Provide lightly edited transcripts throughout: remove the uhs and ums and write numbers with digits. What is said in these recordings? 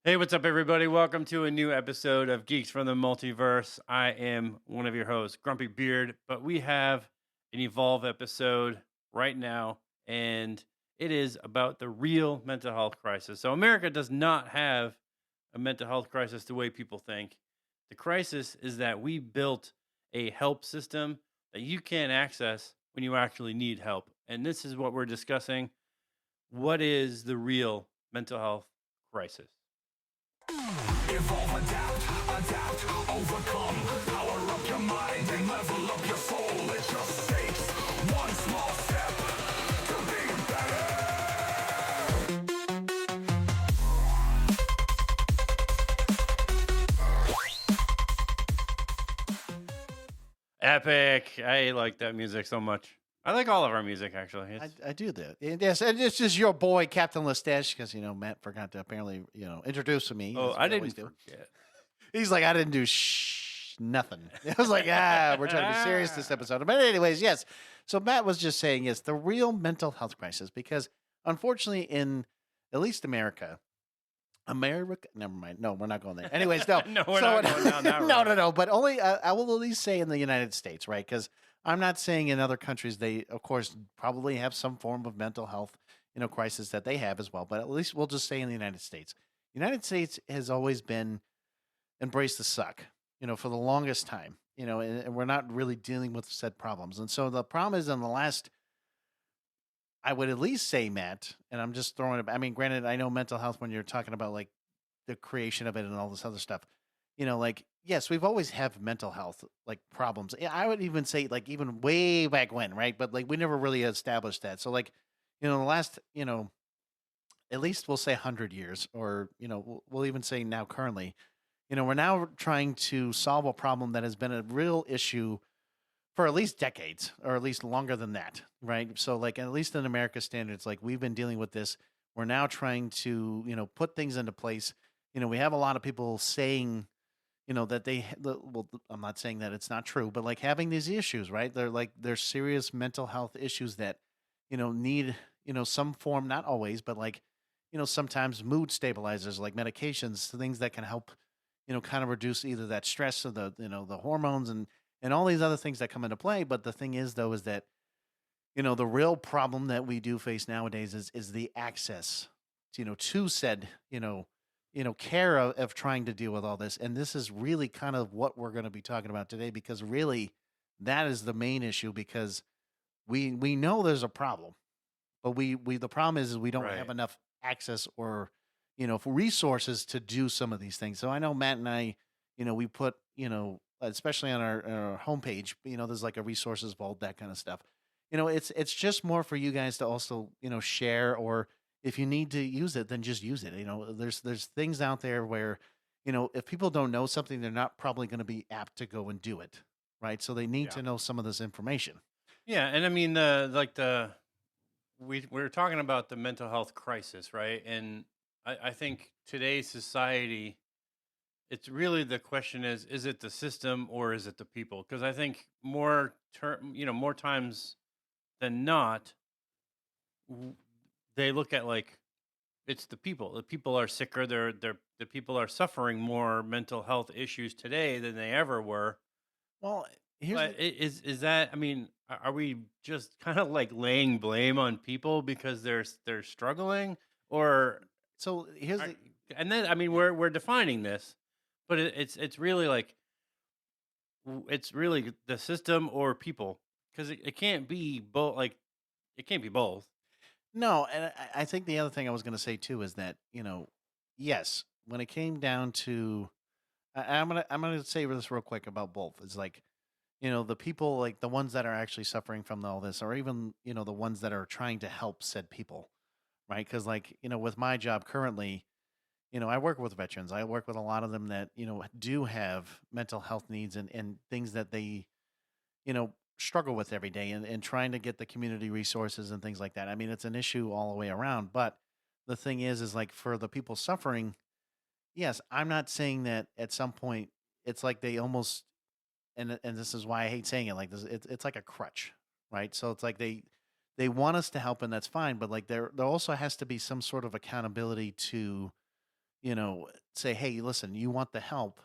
Hey, what's up, everybody? Welcome to a new episode of Geeks from the Multiverse. I am one of your hosts, Grumpy Beard, but we have an Evolve episode right now, and it is about the real mental health crisis. So, America does not have a mental health crisis the way people think. The crisis is that we built a help system that you can't access when you actually need help. And this is what we're discussing. What is the real mental health crisis? Evolve, adapt, overcome. Power up your mind and level up your soul. It just takes one small step to be Epic. I like that music so much. I like all of our music, actually. I do that. And yes, and this is your boy, Captain Lestage, because, Matt forgot to apparently, introduce me. Oh, as I we always didn't do. forget. He's like, I didn't do nothing. I was like, we're trying to be serious this episode. But anyways, yes. So Matt was just saying, yes, the real mental health crisis, because unfortunately in at least America, never mind. No, we're not going there. Anyways, no. No, we're not going down that road. No. But only, I will at least say in the United States, right? Because I'm not saying in other countries, they, of course, probably have some form of mental health, crisis that they have as well. But at least we'll just say in the United States. United States has always been embrace the suck, for the longest time, and we're not really dealing with said problems. And so the problem is in the last, I would at least say, Matt, and I'm just throwing it, I mean, granted, I know mental health when you're talking about like the creation of it and all this other stuff, like, yes, we've always have mental health like problems. Yeah, I would even say like even way back when, right? But like we never really established that. So like, the last, at least we'll say 100 years or, we'll even say now currently, we're now trying to solve a problem that has been a real issue for at least decades or at least longer than that, right? So like at least in America standards, like we've been dealing with this. We're now trying to, put things into place. We have a lot of people saying, that well, I'm not saying that it's not true, but like having these issues, right? They're serious mental health issues that, need, some form, not always, but like, sometimes mood stabilizers like medications, things that can help, kind of reduce either that stress or the hormones and all these other things that come into play. But the thing is, though, is that the real problem that we do face nowadays is the access, to said care of trying to deal with all this. And this is really kind of what we're going to be talking about today, because really that is the main issue. Because we know there's a problem, but we the problem is we don't have Right. enough access or for resources to do some of these things. So I know Matt and I, we put especially on our homepage, there's like a resources vault, that kind of stuff. It's just more for you guys to also share, or if you need to use it, then just use it. There's things out there where if people don't know something, they're not probably going to be apt to go and do it, right? So they need Yeah. to know some of this information. Yeah, and I mean we're talking about the mental health crisis, right? And I think today's society, it's really the question is it the system or is it the people? Because I think more times than not, w- they look at like it's the people. The people are sicker. The people are suffering more mental health issues today than they ever were. Well, here's But is that? I mean, are we just kind of like laying blame on people because they're struggling, or so here's are, the and then I mean we're defining this, but it's really like it's really the system or people, because it can't be both. Like it can't be both. No, and I think the other thing I was going to say too is that yes, when it came down to, I'm gonna say this real quick about both. It's like the people, like the ones that are actually suffering from all this, or even the ones that are trying to help said people, right? Because like with my job currently, I work with veterans. I work with a lot of them that do have mental health needs and things that they struggle with every day, and trying to get the community resources and things like that. I mean, it's an issue all the way around. But the thing is like for the people suffering, yes, I'm not saying that at some point it's like they almost, and this is why I hate saying it like this, it's like a crutch, right? So it's like they want us to help, and that's fine, but like there also has to be some sort of accountability to say, hey, listen, you want the help?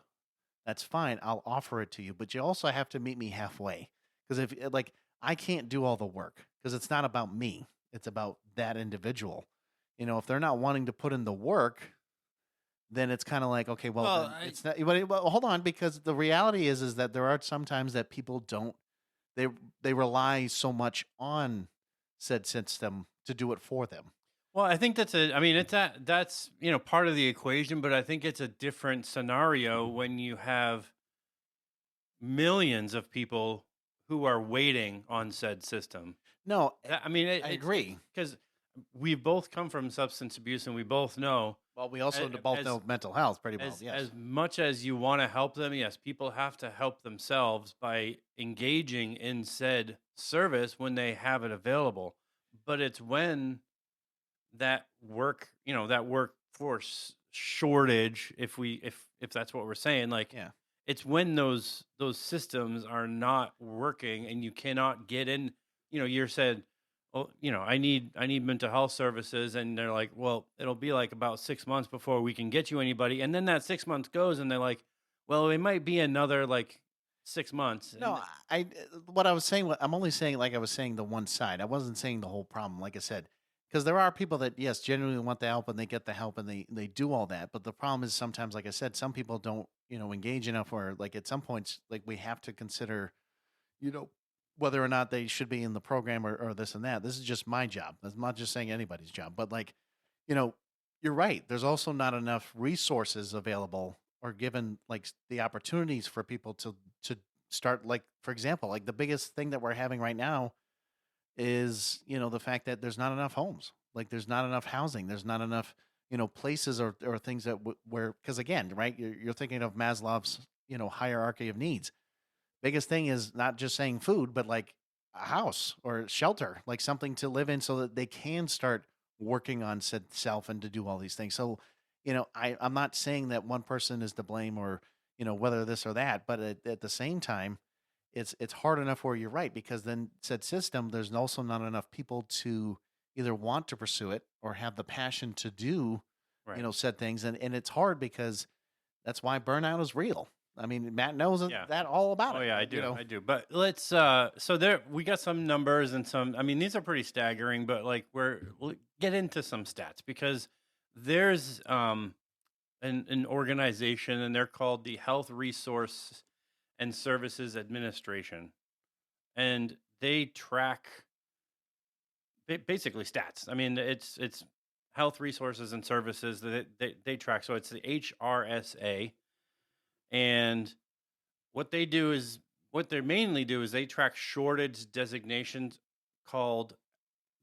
That's fine. I'll offer it to you, but you also have to meet me halfway. Because if like I can't do all the work because it's not about me. It's about that individual. If they're not wanting to put in the work, then it's kind of like, okay, well, Well, then it's not. But hold on, because the reality is that there are sometimes that people don't. They they rely so much on said system to do it for them. I think that's I mean, that's part of the equation, but I think it's a different scenario when you have millions of people who are waiting on said system. No, I mean, I it's agree. because we both come from substance abuse, and we both know Well, we also both as know mental health pretty well. as Yes. much as you want to help them, yes, people have to help themselves by engaging in said service when they have it available. But it's when that workforce shortage, if that's what we're saying, like Yeah. it's when those systems are not working and you cannot get in. You're said, oh, I need mental health services, and they're like, well, it'll be like about 6 months before we can get you anybody, and then that 6 months goes, and they're like, well, it might be another like 6 months, No, and what I was saying, I'm only saying, like I was saying, the one side. I wasn't saying the whole problem, like I said, because there are people that, yes, genuinely want the help and they get the help and they do all that. But the problem is sometimes, like I said, some people don't, engage enough, or like at some points, like we have to consider, you know, whether or not they should be in the program or this and that. This is just my job. I'm not just saying anybody's job, but like, you know, you're right. There's also not enough resources available or given like the opportunities for people to start, like, for example, like the biggest thing that we're having right now is, the fact that there's not enough homes. Like there's not enough housing. There's not enough, places or things that where, because again, right, you're thinking of Maslow's, hierarchy of needs. Biggest thing is not just saying food, but like a house or shelter, like something to live in so that they can start working on said self and to do all these things. So, I'm not saying that one person is to blame or, whether this or that, but at the same time, it's hard enough where you're right, because then said system, there's also not enough people to either want to pursue it or have the passion to do, right. said things. And it's hard because that's why burnout is real. I mean, Matt knows Yeah. that all about Oh it. yeah, I Like, do. I do. But let's so there we got some numbers and some, I mean, these are pretty staggering, but like we'll get into some stats because there's an organization, and they're called the Health Resource and Services Administration, and they track basically stats. I mean, it's health resources and services that they track. So it's the HRSA, and what they mainly do is they track shortage designations called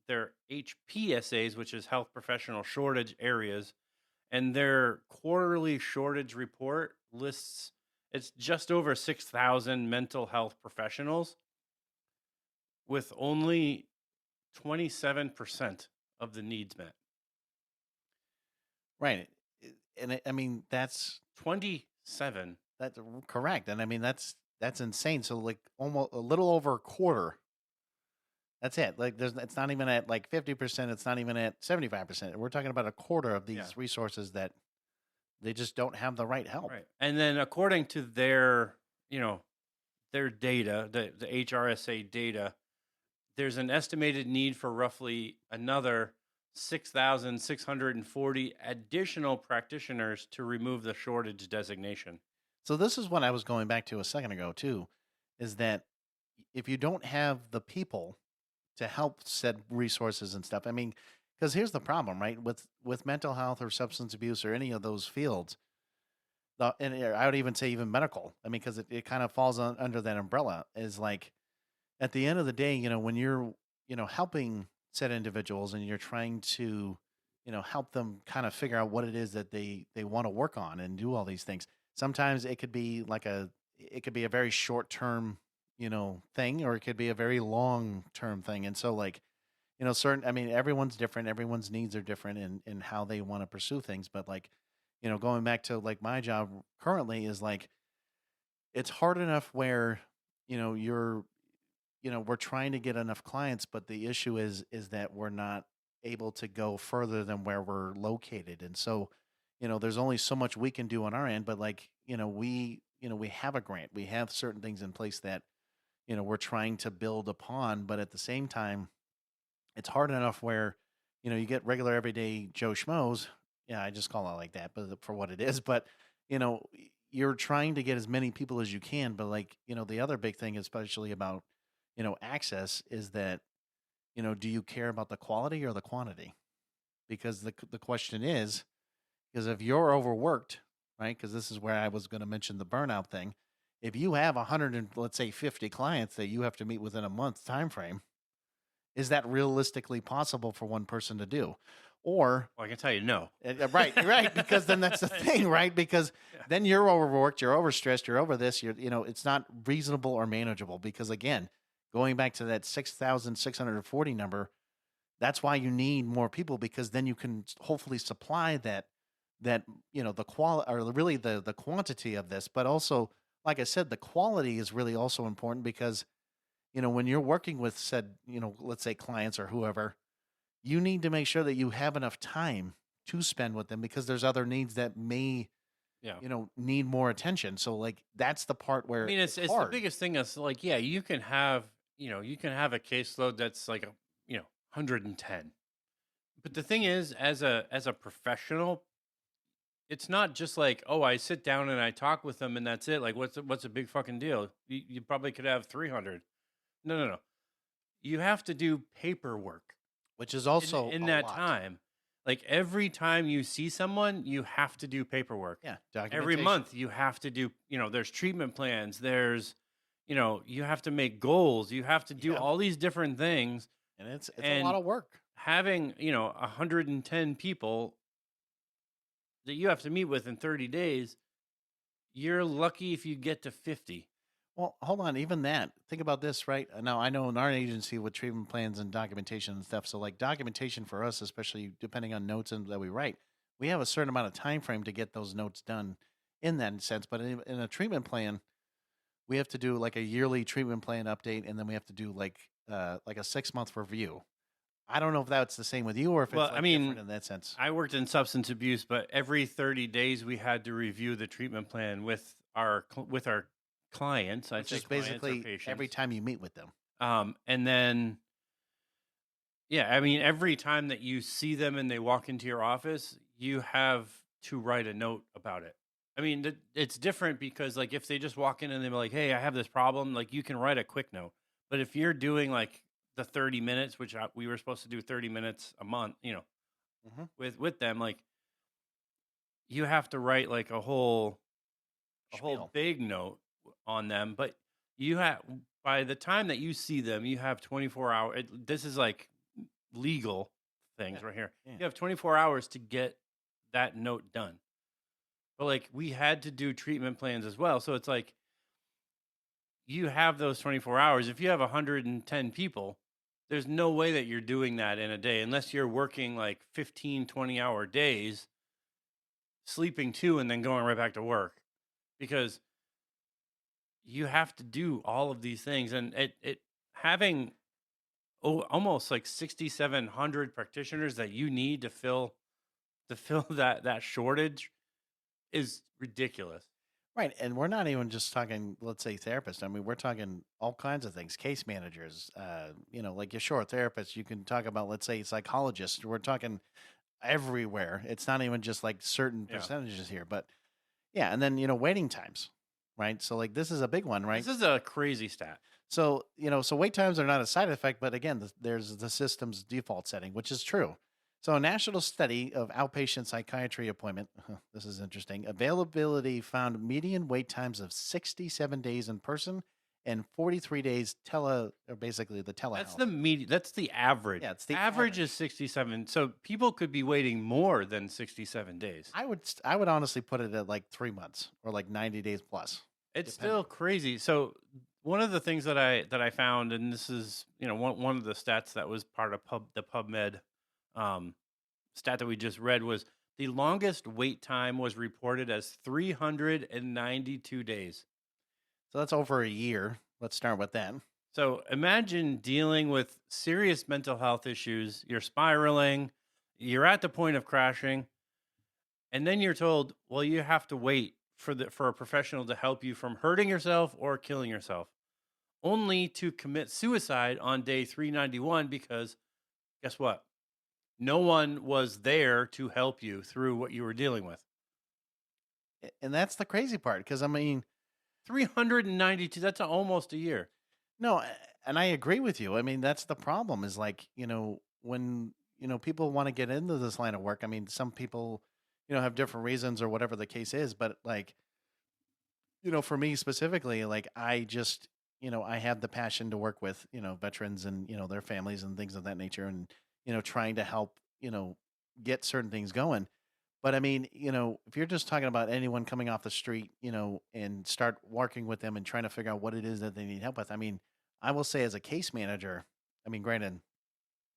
their HPSAs, which is health professional shortage areas, and their quarterly shortage report lists it's just over 6,000 mental health professionals with only 27% of the needs met. right. I mean, that's 27. that's correct. And I mean, that's insane. So like almost a little over a quarter. That's it. Like it's not even at like 50%. It's not even at 75%. We're talking about a quarter of these Yeah. resources that they just don't have the right help. Right. And then according to their data, the HRSA data, there's an estimated need for roughly another 6,640 additional practitioners to remove the shortage designation. So this is what I was going back to a second ago too, is that if you don't have the people to help said resources and stuff, I mean, because here's the problem, right? With mental health or substance abuse or any of those fields, and I would even say even medical. I mean, because it kind of falls under that umbrella. Is like at the end of the day, when you're helping said individuals and you're trying to help them kind of figure out what it is that they want to work on and do all these things. Sometimes it could be like it could be a very short term thing, or it could be a very long term thing. And so like certain, I mean, everyone's different, everyone's needs are different in how they want to pursue things. But like going back to like my job currently is like it's hard enough where you're we're trying to get enough clients, but the issue is that we're not able to go further than where we're located. And so there's only so much we can do on our end, but like, we have a grant, we have certain things in place that, we're trying to build upon, but at the same time, it's hard enough where, you get regular everyday Joe Schmoes. Yeah, I just call it like that, but for what it is. But you're trying to get as many people as you can. But like, the other big thing, especially about access, is that do you care about the quality or the quantity? Because the question is, because if you're overworked, right? Because this is where I was going to mention the burnout thing. If you have 100 and let's say 50 clients that you have to meet within a month time frame, is that realistically possible for one person to do? Or Well, I can tell you no. right, right, because then that's the thing, right? Because Yeah. then you're overworked, you're overstressed, you're over this, it's not reasonable or manageable. Because again, going back to that 6,640 number, that's why you need more people, because then you can hopefully supply that the quality, or really the quantity of this, but also, like I said, the quality is really also important. Because when you're working with said, let's say clients or whoever, you need to make sure that you have enough time to spend with them, because there's other needs that may, Yeah. need more attention. So like that's the part I where mean, it's the hard. biggest thing is like, yeah, you can have, you can have a caseload that's like 110. But the thing is, as a professional, it's not just like, oh, I sit down and I talk with them and that's it. Like, what's a big fucking deal? You probably could have 300. No, no, no. You have to do paperwork Which is also in a that lot. time. Like every time you see someone, you have to do paperwork. Yeah, Every documentation. month you have to do, there's treatment plans, there's, you have to make goals, you have to do Yep. all these different things. And it's a And lot of work. having, 110 people that you have to meet with in 30 days, you're lucky if you get to 50. Well, hold on. Even that. Think about this, right? Now, I know in our agency with treatment plans and documentation and stuff. So, like documentation for us, especially depending on notes that we write, we have a certain amount of time frame to get those notes done in that sense. But in a treatment plan, we have to do like a yearly treatment plan update, and then we have to do like a 6-month review. I don't know if that's the same with you, or if Well, it's I like mean, different in that sense. I worked in substance abuse, but every 30 days we had to review the treatment plan with our clients. I Which say is clients or basically patients. every time you meet with them. And then, yeah, I mean, every time that you see them and they walk into your office, you have to write a note about it. I mean, it's different because, like, if they just walk in and they're like, "Hey, I have this problem," like, you can write a quick note. But if you're doing like the 30 minutes, which we were supposed to do 30 minutes a month, Mhm. with them, like, you have to write like a whole Spiel. big note on them. But you have, by the time that you see them, you have 24 hours. This is like legal things Yeah. right here. Yeah. You have 24 hours to get that note done. But like we had to do treatment plans as well. So it's like you have those 24 hours. If you have 110 people, there's no way that you're doing that in a day unless you're working like 15, 20-hour days, sleeping 2 and then going right back to work, because you have to do all of these things. And it having almost like 6,700 practitioners that you need to fill that shortage is ridiculous. Right. And we're not even just talking, let's say, therapists. I mean, we're talking all kinds of things, case managers, like your short therapists. You can talk about, let's say, psychologists. We're talking everywhere. It's not even just like certain Yeah. percentages here, but yeah. And then, waiting times, right? So, like, this is a big one, right? This is a crazy stat. So, so wait times are not a side effect, but again, there's the system's default setting, which is true. So, a national study of outpatient psychiatry appointment, this is interesting. Availability found median wait times of 67 days in person and 43 days or basically the telehealth. That's the That's the average. Yeah, it's the average is average. 67. So people could be waiting more than 67 days. I would honestly put it at like 3 months or like 90 days plus. It's depending. still crazy. So one of the things that I found, and this is one of the stats that was part of the PubMed stat that we just read, was the longest wait time was reported as 392 days. So that's over a year. Let's start with that. So imagine dealing with serious mental health issues. You're spiraling. You're at the point of crashing. And then you're told, well, you have to wait for a professional to help you from hurting yourself or killing yourself, only to commit suicide on day 391 because guess what? No one was there to help you through what you were dealing with. And that's the crazy part, because I mean, 392, that's almost a year. no, and I agree with you. I mean, that's the problem is like, when, people want to get into this line of work, I mean, some people, have different reasons or whatever the case is, but like, for me specifically, like I just, I have the passion to work with, veterans and, their families and things of that nature and, trying to help, get certain things going. But I mean, if you're just talking about anyone coming off the street, and start working with them and trying to figure out what it is that they need help with, I mean, I will say as a case manager, I mean, granted,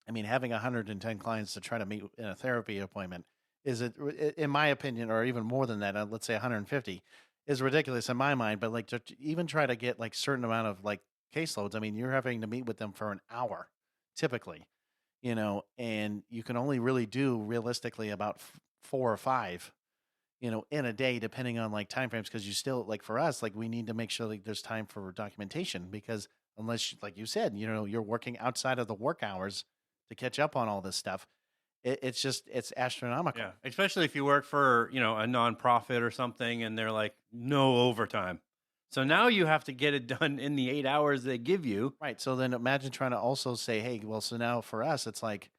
I mean, having 110 clients to try to meet in a therapy appointment is, in my opinion, or even more than that, let's say 150, is ridiculous in my mind. But like to even try to get like certain amount of like caseloads, I mean, you're having to meet with them for an hour, typically, and you can only really do realistically about 4 or 5, in a day, depending on like time frames. Because you still like for us, like we need to make sure like there's time for documentation because unless, like you said, you're working outside of the work hours to catch up on all this stuff. It's astronomical. Yeah, especially if you work for, a nonprofit or something and they're like no overtime. So now you have to get it done in the 8 hours they give you. Right. So then imagine trying to also say, hey, well, so now for us, it's like,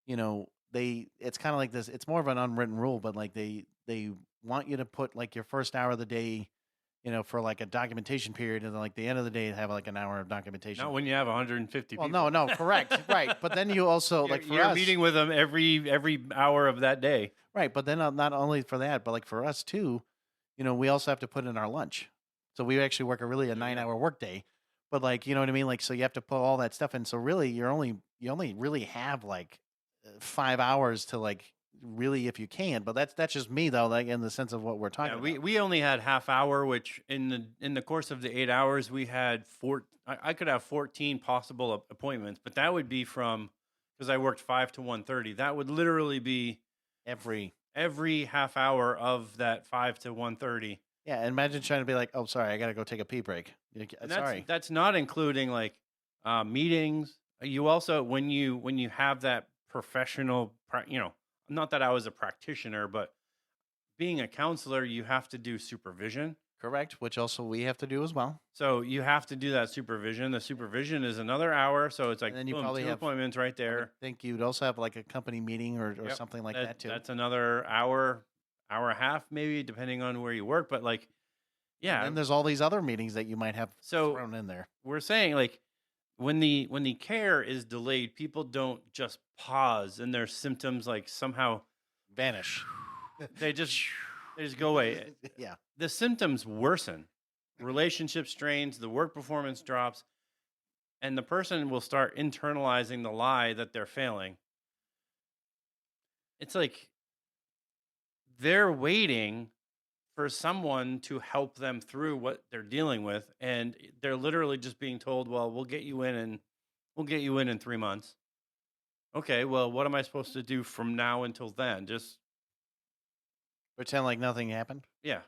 it's kind of like this. It's more of an unwritten rule, but like they want you to put like your first hour of the day, for like a documentation period, and then like the end of the day have like an hour of documentation. Not when you have 150 Well, people. no, correct, right. But then you also like for you're us, meeting with them every hour of that day. right? But then not only for that, but like for us too, we also have to put in our lunch. So we actually work a 9-hour workday. But like, you know what I mean? Like, so you have to put all that stuff in. So really, you only really have like 5 hours to like really, if you can. But that's just me though, like in the sense of what we're talking about. We only had half hour, which in the course of the 8 hours we had I could have 14 possible appointments, but that would be because I worked 5 to 1:30. That would literally be every half hour of that 5 to 1:30. Yeah, imagine trying to be like, oh, sorry, I got to go take a pee break. Sorry. That's not including like meetings. You also, when you have that professional, not that I was a practitioner, but being a counselor, you have to do supervision. Correct, which also we have to do as well. So you have to do that supervision. The supervision is another hour, so it's like And then you boom, probably 2 have appointments right I there. think you'd also have like a company meeting or Yep. something like that too. That's another hour and a half, maybe, depending on where you work. But like, yeah. And there's all these other meetings that you might have thrown in there. We're saying like when the care is delayed, people don't just pause and their symptoms like somehow vanish. They just go away. Yeah. The symptoms worsen. Relationship strains, the work performance drops, and the person will start internalizing the lie that they're failing. It's like they're waiting for someone to help them through what they're dealing with, and they're literally just being told, well, we'll get you in in 3 months. Okay, well, what am I supposed to do from now until then? Just pretend like nothing happened. Yeah.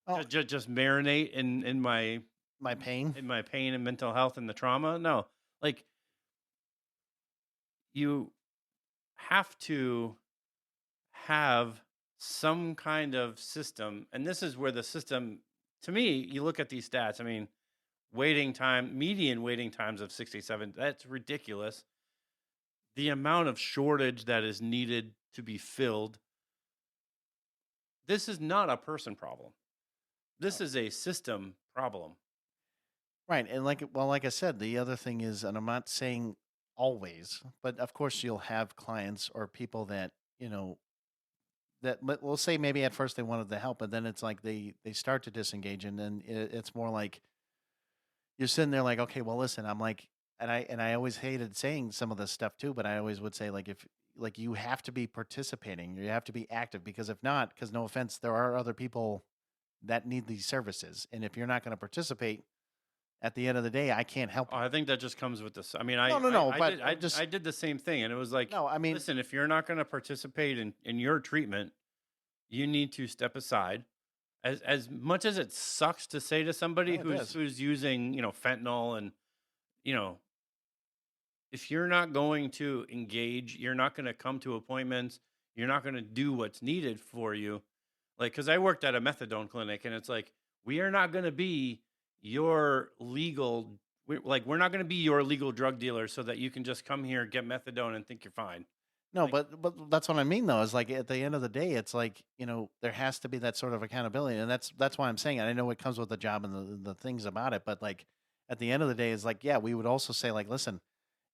Oh. Just marinate in my pain, and mental health and the trauma. No, like you have to have some kind of system, and this is where the system, to me, you look at these stats. I mean, median waiting times of 67. That's ridiculous. The amount of shortage that is needed to be filled. This is not a person problem. This is a system problem. Right. And like I said, the other thing is, and I'm not saying always, but of course you'll have clients or people that, that we'll say maybe at first they wanted the help, but then it's like they start to disengage, and then it's more like you're sitting there like, okay, well, listen, I'm like, and I always hated saying some of this stuff too, but I always would say like, if like you have to be participating, you have to be active, because if not, because no offense, there are other people that need these services, and if you're not going to participate, at the end of the day, I can't help. I think that just comes with this. I mean, I did the same thing, and it was like, no, I mean, listen, if you're not going to participate in your treatment, you need to step aside. As much as it sucks to say to somebody No, it does. who's using, fentanyl and, you know, if you're not going to engage, you're not going to come to appointments, you're not going to do what's needed for you. Like, because I worked at a methadone clinic, and it's like, we are not going to be your legal, we're not going to be your legal drug dealer so that you can just come here, get methadone, and think you're fine. No, Like, but that's what I mean though. Is like at the end of the day, it's like there has to be that sort of accountability, and that's why I'm saying it. I know it comes with the job and the things about it, but like at the end of the day, is like we would also say like, listen,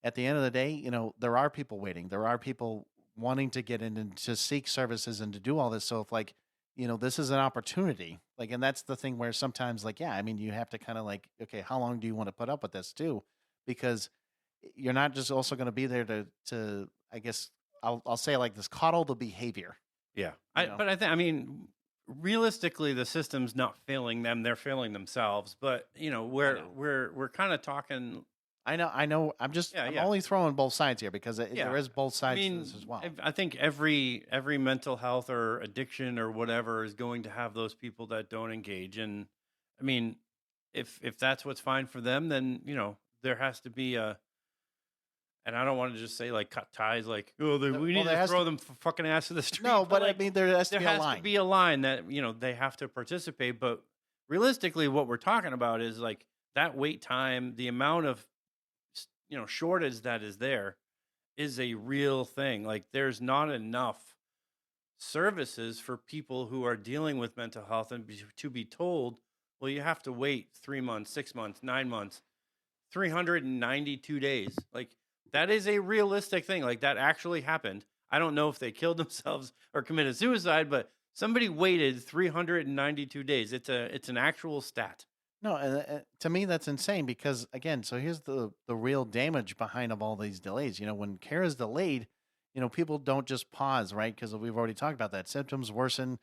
at the end of the day, there are people waiting, there are people wanting to get in and to seek services and to do all this. So if like this is an opportunity, like, and that's the thing where sometimes like I mean, you have to kind of like, okay, how long do you want to put up with this too? Because you're not just also going to be there to I guess I'll say it like this, coddle the behavior. yeah. You know, I mean, realistically, the system's not failing them; they're failing themselves. But I we're know, we're kind of talking. I know. Yeah, I'm yeah. only throwing both sides here because Yeah, there is both I sides to this as mean, well. I think every mental health or addiction or whatever is going to have those people that don't engage. And I mean, if that's what's fine for them, then there has to be a. And I don't want to just say like cut ties, like we Well, need there to has throw to them fucking ass to the street. no, But but I like mean there has to there be a has to line. be a line that they have to participate. But realistically, what we're talking about is like that wait time, the amount of shortage that is there is a real thing. Like there's not enough services for people who are dealing with mental health and to be told, well, you have to wait 3 months, 6 months, 9 months, 392 days. Like that is a realistic thing. Like that actually happened. I don't know if they killed themselves or committed suicide, but somebody waited 392 days. It's an actual stat. No, to me that's insane because again, so here's the real damage behind of all these delays. When care is delayed, people don't just pause, right? Because we've already talked about that. Symptoms worsen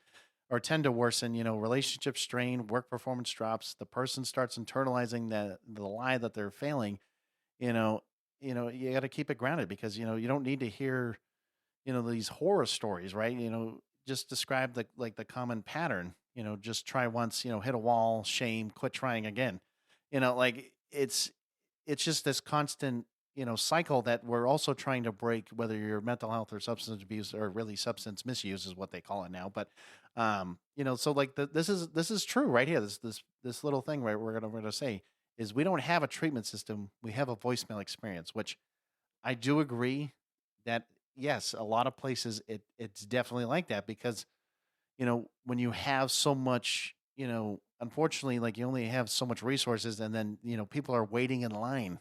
or tend to worsen. Relationship strain, work performance drops. The person starts internalizing the lie that they're failing. You know, you got to keep it grounded because you don't need to hear these horror stories, right? Just describe the common pattern. Just try once, hit a wall, shame, quit trying again. Like it's just this constant cycle that we're also trying to break, whether you're mental health or substance abuse or really substance misuse is what they call it now. But so like this is true right here. This little thing right we're gonna say is we don't have a treatment system, we have a voicemail experience, which I do agree that yes, a lot of places it's definitely like that because when you have so much, unfortunately, like you only have so much resources, and then people are waiting in line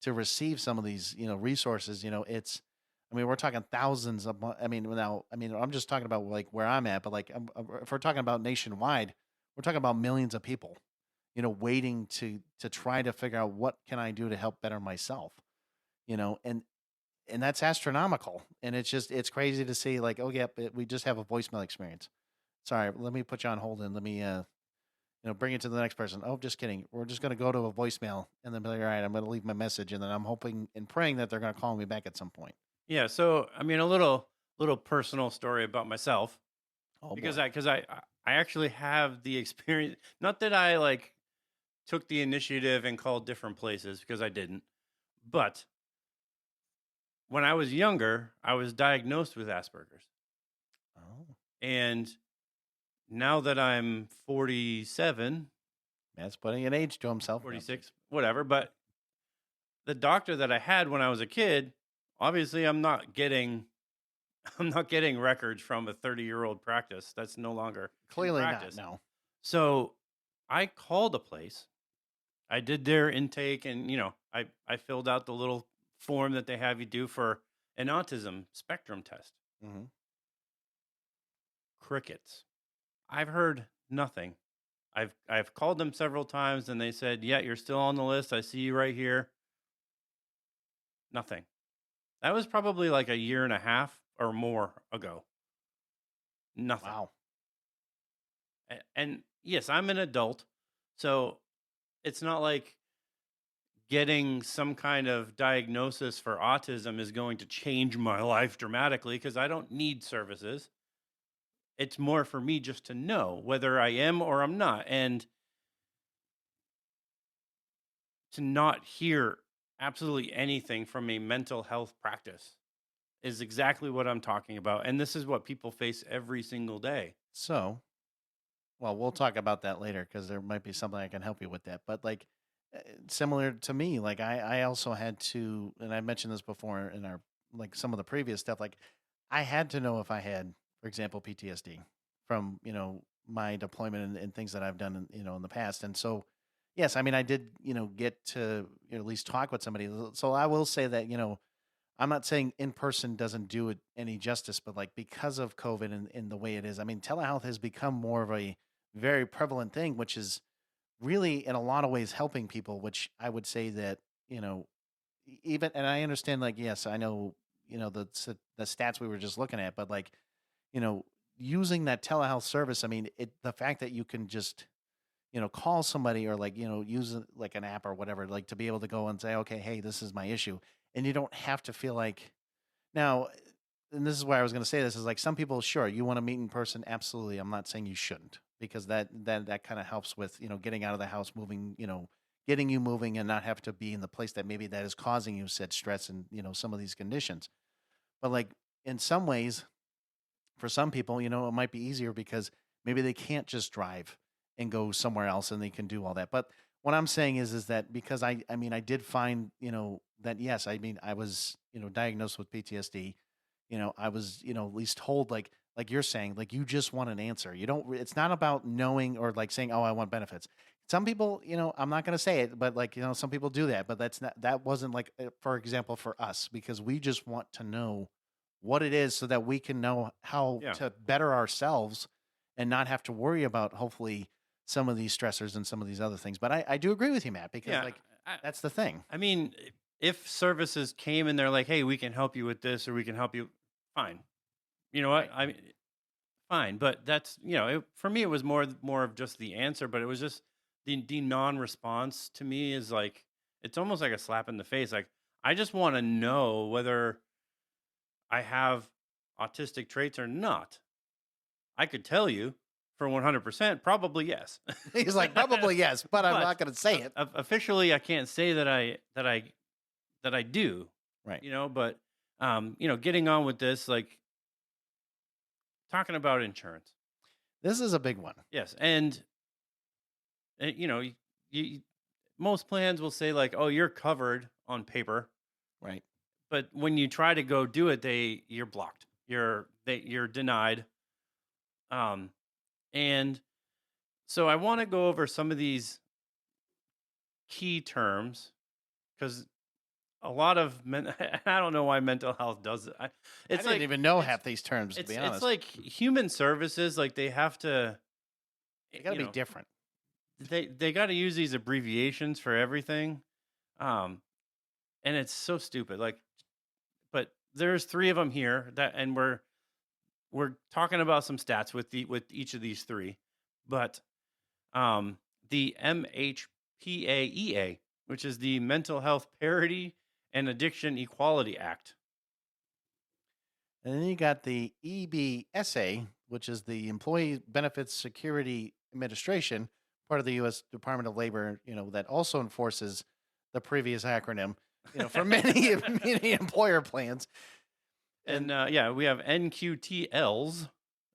to receive some of these resources. It's I mean we're talking thousands of I mean now I mean I'm just talking about like where I'm at, but like if we're talking about nationwide, we're talking about millions of people waiting to try to figure out what can I do to help better myself. And that's astronomical. And it's crazy to see like, oh yeah, we just have a voicemail experience. Sorry, let me put you on hold and let me bring it to the next person. Oh, just kidding. We're just gonna go to a voicemail and then be like, all right, I'm gonna leave my message, and then I'm hoping and praying that they're gonna call me back at some point. Yeah. So I mean, a little personal story about myself Oh because boy. I actually have the experience. Not that I like took the initiative and called different places because I didn't, but when I was younger, I was diagnosed with Asperger's. Oh. And now that I'm 47, That's putting an age to himself. 46, whatever, but the doctor that I had when I was a kid, obviously I'm not getting records from a 30-year-old practice that's no longer in Clearly not, practice. no. So, I called a place. I did their intake and, I filled out the little form that they have you do for an autism spectrum test. Hmm. Crickets. I've heard nothing. I've called them several times and they said, "Yeah, you're still on the list. I see you right here." Nothing. That was probably like a year and a half or more ago. Nothing. Wow. And yes, I'm an adult, so it's not like getting some kind of diagnosis for autism is going to change my life dramatically because I don't need services. it's more for me just to know whether I am or I'm not, and to not hear absolutely anything from a mental health practice is exactly what I'm talking about. And this is what people face every single day. So, well, we'll talk about that later because there might be something I can help you with that. But like similar to me, like I also had to, and I mentioned this before in our like some of the previous stuff. Like I had to know if I had, for example, PTSD from my deployment and things that I've done in the past. And so, yes, I mean I did get to at least talk with somebody. So I will say that I'm not saying in person doesn't do it any justice, but like because of COVID and the way it is, I mean, telehealth has become more of a very prevalent thing, which is really in a lot of ways helping people, which I would say that, even, and I understand, like, yes, I know, the stats we were just looking at, but like, you know, using that telehealth service, I mean, the fact that you can just, call somebody or like, use like an app or whatever, like to be able to go and say, okay, hey, this is my issue. And you don't have to feel like, now, and this is why I was going to say this is like some people, sure, you want to meet in person, absolutely. I'm not saying you shouldn't because that kind of helps with getting out of the house, moving, getting you moving, and not have to be in the place that maybe that is causing you said stress and some of these conditions. But like in some ways, for some people, it might be easier because maybe they can't just drive and go somewhere else and they can do all that. But what I'm saying is that because I mean I did find, that yes, I mean I was, diagnosed with PTSD. I was, at least told like you're saying, like you just want an answer. You don't it's not about knowing or like saying, "Oh, I want benefits." Some people, I'm not going to say it, but like, some people do that, but that wasn't like for example for us because we just want to know what it is so that we can know how Yeah. to better ourselves and not have to worry about hopefully some of these stressors and some of these other things. But I do agree with you, Matt, because Yeah. like that's the thing. I mean, if services came and they're like, "Hey, we can help you with this, or we can help you," fine. You know what? Right. I mean, fine. But that's for me, it was more of just the answer. But it was just the non-response to me is like it's almost like a slap in the face. Like I just want to know whether I have autistic traits or not. I could tell you for 100%, probably yes. He's like, probably yes, but I'm But not going to say it. officially, I can't say that I do. Right. But getting on with this, like talking about insurance. This is a big one. Yes, and you most plans will say like, "Oh, you're covered on paper," Right. but when you try to go do it, you're blocked. You're denied. Um, and so I want to go over some of these key terms because a lot of I don't know why mental health does it. I It's didn't like even know it's half these terms, to be honest. it's like human services. Like they have to, They got to be different. they got to use these abbreviations for everything, um, and it's so stupid. Like, but there's three of them here and we're talking about some stats with each of these three, but the MHPAEA, which is the Mental Health Parity and Addiction Equality Act. And then you got the EBSA, which is the Employee Benefits Security Administration, part of the U.S. Department of Labor, that also enforces the previous acronym, for many many employer plans. And we have NQTLs,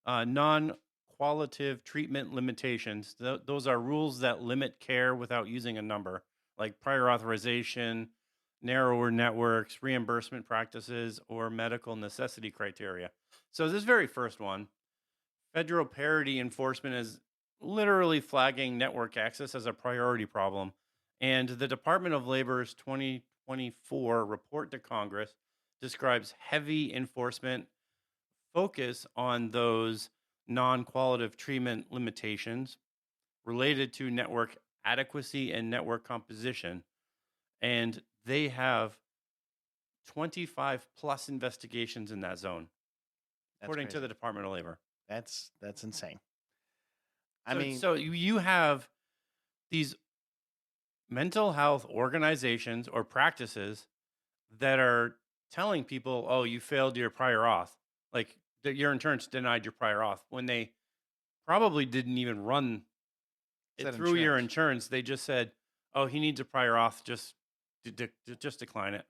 non-qualitative treatment limitations. Those are rules that limit care without using a number, like prior authorization, narrower networks, reimbursement practices, or medical necessity criteria. So this very first one, federal parity enforcement is literally flagging network access as a priority problem. And the Department of Labor's 2024 report to Congress describes heavy enforcement focus on those non-qualitative treatment limitations related to network adequacy and network composition. And they have 25 plus investigations in that zone, according to the Department of Labor. That's insane. I mean, so you have these mental health organizations or practices that are telling people, "Oh, you failed your prior auth." Like that your insurance denied your prior auth when they probably didn't even run it Said through your insurance. insurance. They just said, "Oh, he needs a prior auth. Just decline it."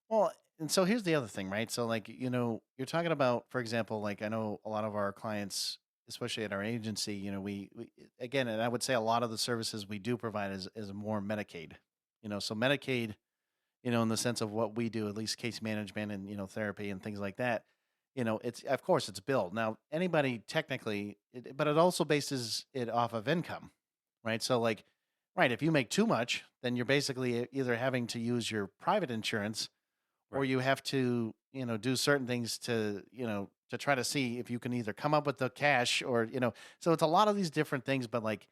Well, and so here's the other thing, right? So, like, you're talking about, for example, like I know a lot of our clients, especially at our agency, we again, and I would say a lot of the services we do provide is more Medicaid. So Medicaid, in the sense of what we do, at least case management and therapy and things like that. It's of course it's billed now. Anybody technically, but it also bases it off of income, right? So, like, right, if you make too much, then you're basically either having to use your private insurance or Right. you have to do certain things to try to see if you can either come up with the cash or so it's a lot of these different things, but like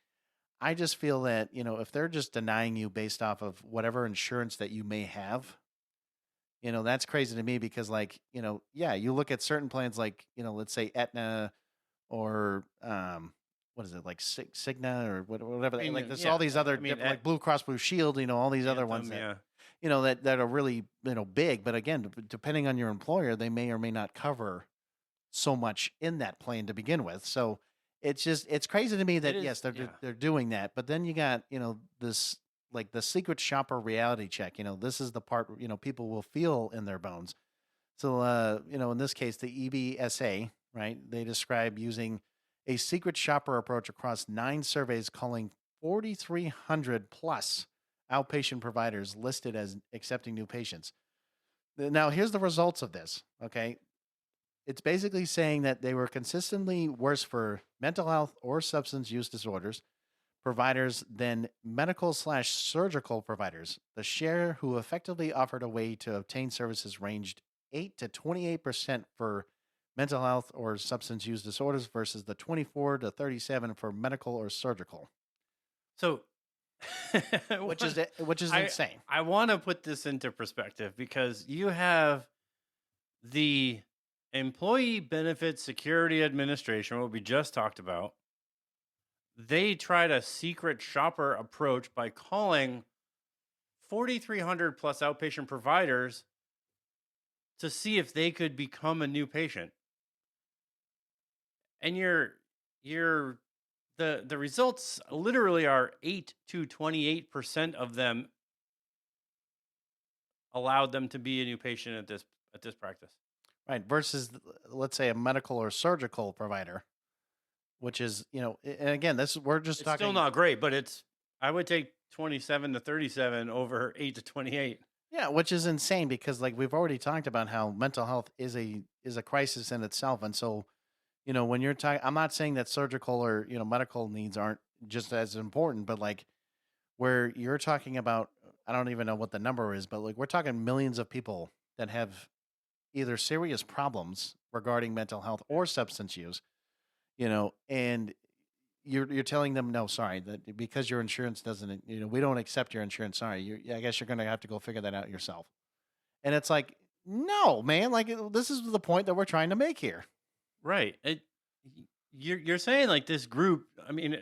I just feel that if they're just denying you based off of whatever insurance that you may have, that's crazy to me because like yeah, you look at certain plans like let's say Aetna or what is it, like Cigna or whatever, I like mean, there's all yeah. these other I mean, different, like Blue Cross Blue Shield, all these other ones Anthem, that yeah. that are really big, but again, depending on your employer, they may or may not cover so much in that plan to begin with. So it's crazy to me It that is. yes, Yeah. they're doing that, but then you got this, like the secret shopper reality check. This is the part people will feel in their bones. So in this case, the EBSA, right? They describe using a secret shopper approach across 9 surveys, calling 4,300 plus outpatient providers listed as accepting new patients. Now, here's the results of this. Okay, it's basically saying that they were consistently worse for mental health or substance use disorders providers than medical/surgical providers. The share who effectively offered a way to obtain services ranged 8 to 28% for mental health or substance use disorders versus the 24 to 37 for medical or surgical, So, which is I insane. I want to put this into perspective because you have the Employee Benefits Security Administration, what we just talked about. They tried a secret shopper approach by calling 4,300 plus outpatient providers to see if they could become a new patient. And you're the results literally are 8 to 28% of them allowed them to be a new patient at this practice. Right, versus let's say a medical or surgical provider, which is, and again, this we're just It's still talking. not great, but I would take 27 to 37 over 8 to 28. Yeah, which is insane because like we've already talked about how mental health is a crisis in itself, and so when you're talking, I'm not saying that surgical or medical needs aren't just as important, but like where you're talking about, I don't even know what the number is, but like we're talking millions of people that have either serious problems regarding mental health or substance use, and you're telling them no, sorry, that because your insurance doesn't, we don't accept your insurance. Sorry, I guess you're going to have to go figure that out yourself. And it's like, no, man, like this is the point that we're trying to make here. Right. You're saying like this group, I mean,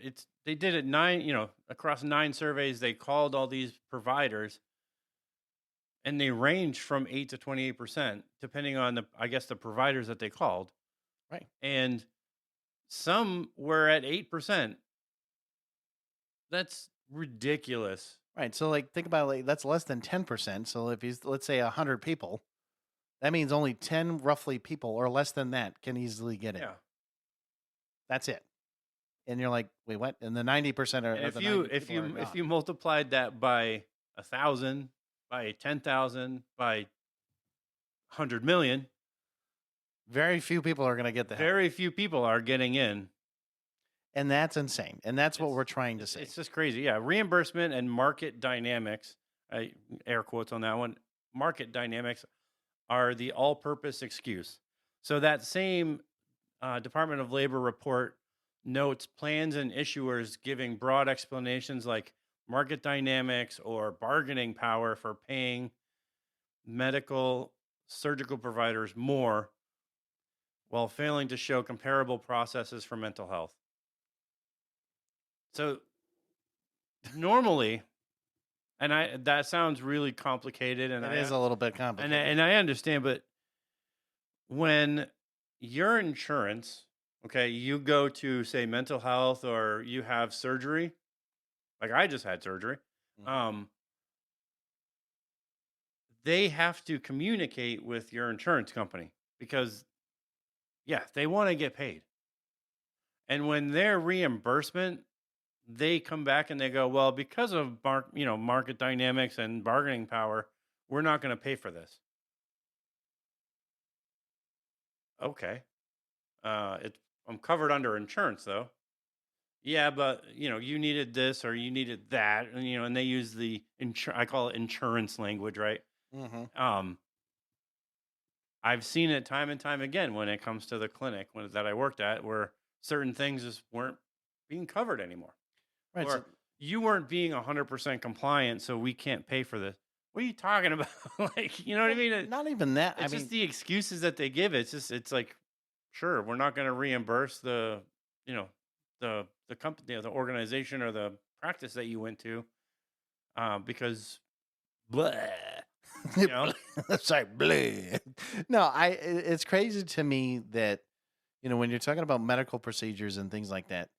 they did it across 9 surveys. They called all these providers and they ranged from 8 to 28% depending on the providers that they called. Right. And some were at 8%. That's ridiculous. Right. So like think about like that's less than 10%. So if he's, let's say 100 people, that means only 10 roughly people or less than that can easily get it. Yeah. That's it. And you're like, wait, what? And the 90% are And of the 90 people are if gone. you multiplied that by 1,000, by 10,000, by 100 million, Very few people are going to get the help. very few people are getting in. And that's insane. And that's what It's- we're trying to say. It's just crazy. Yeah. Reimbursement and market dynamics, air quotes on that one. Market dynamics are the all purpose excuse. So that same Department of Labor report notes plans and issuers giving broad explanations like market dynamics or bargaining power for paying medical surgical providers more while failing to show comparable processes for mental health. So normally, and that sounds really complicated, and It is a little bit complicated. and I understand, but when your insurance, okay, you go to say mental health or you have surgery, like I just had surgery. Mhm. Um, they have to communicate with your insurance company because yeah, they want to get paid. And when their reimbursement, they come back and they go, well, because of market dynamics and bargaining power, we're not going to pay for this. Okay. It I'm covered under insurance though. Yeah, but you needed this or you needed that, and and they use the I call it insurance language, right? Mhm. Um, I've seen it time and time again when it comes to the clinic that I worked at, where certain things just weren't being covered anymore, Right. So or you weren't being 100% compliant, so we can't pay for this. What are you talking about? Like, you know what I well, mean? not even that. I It's just mean, the excuses that they give. It's like, sure, we're not going to reimburse you know, the company or the organization or the practice that you went to, because, blah, you know. sorry, bleh. No, it's crazy to me that when you're talking about medical procedures and things like that,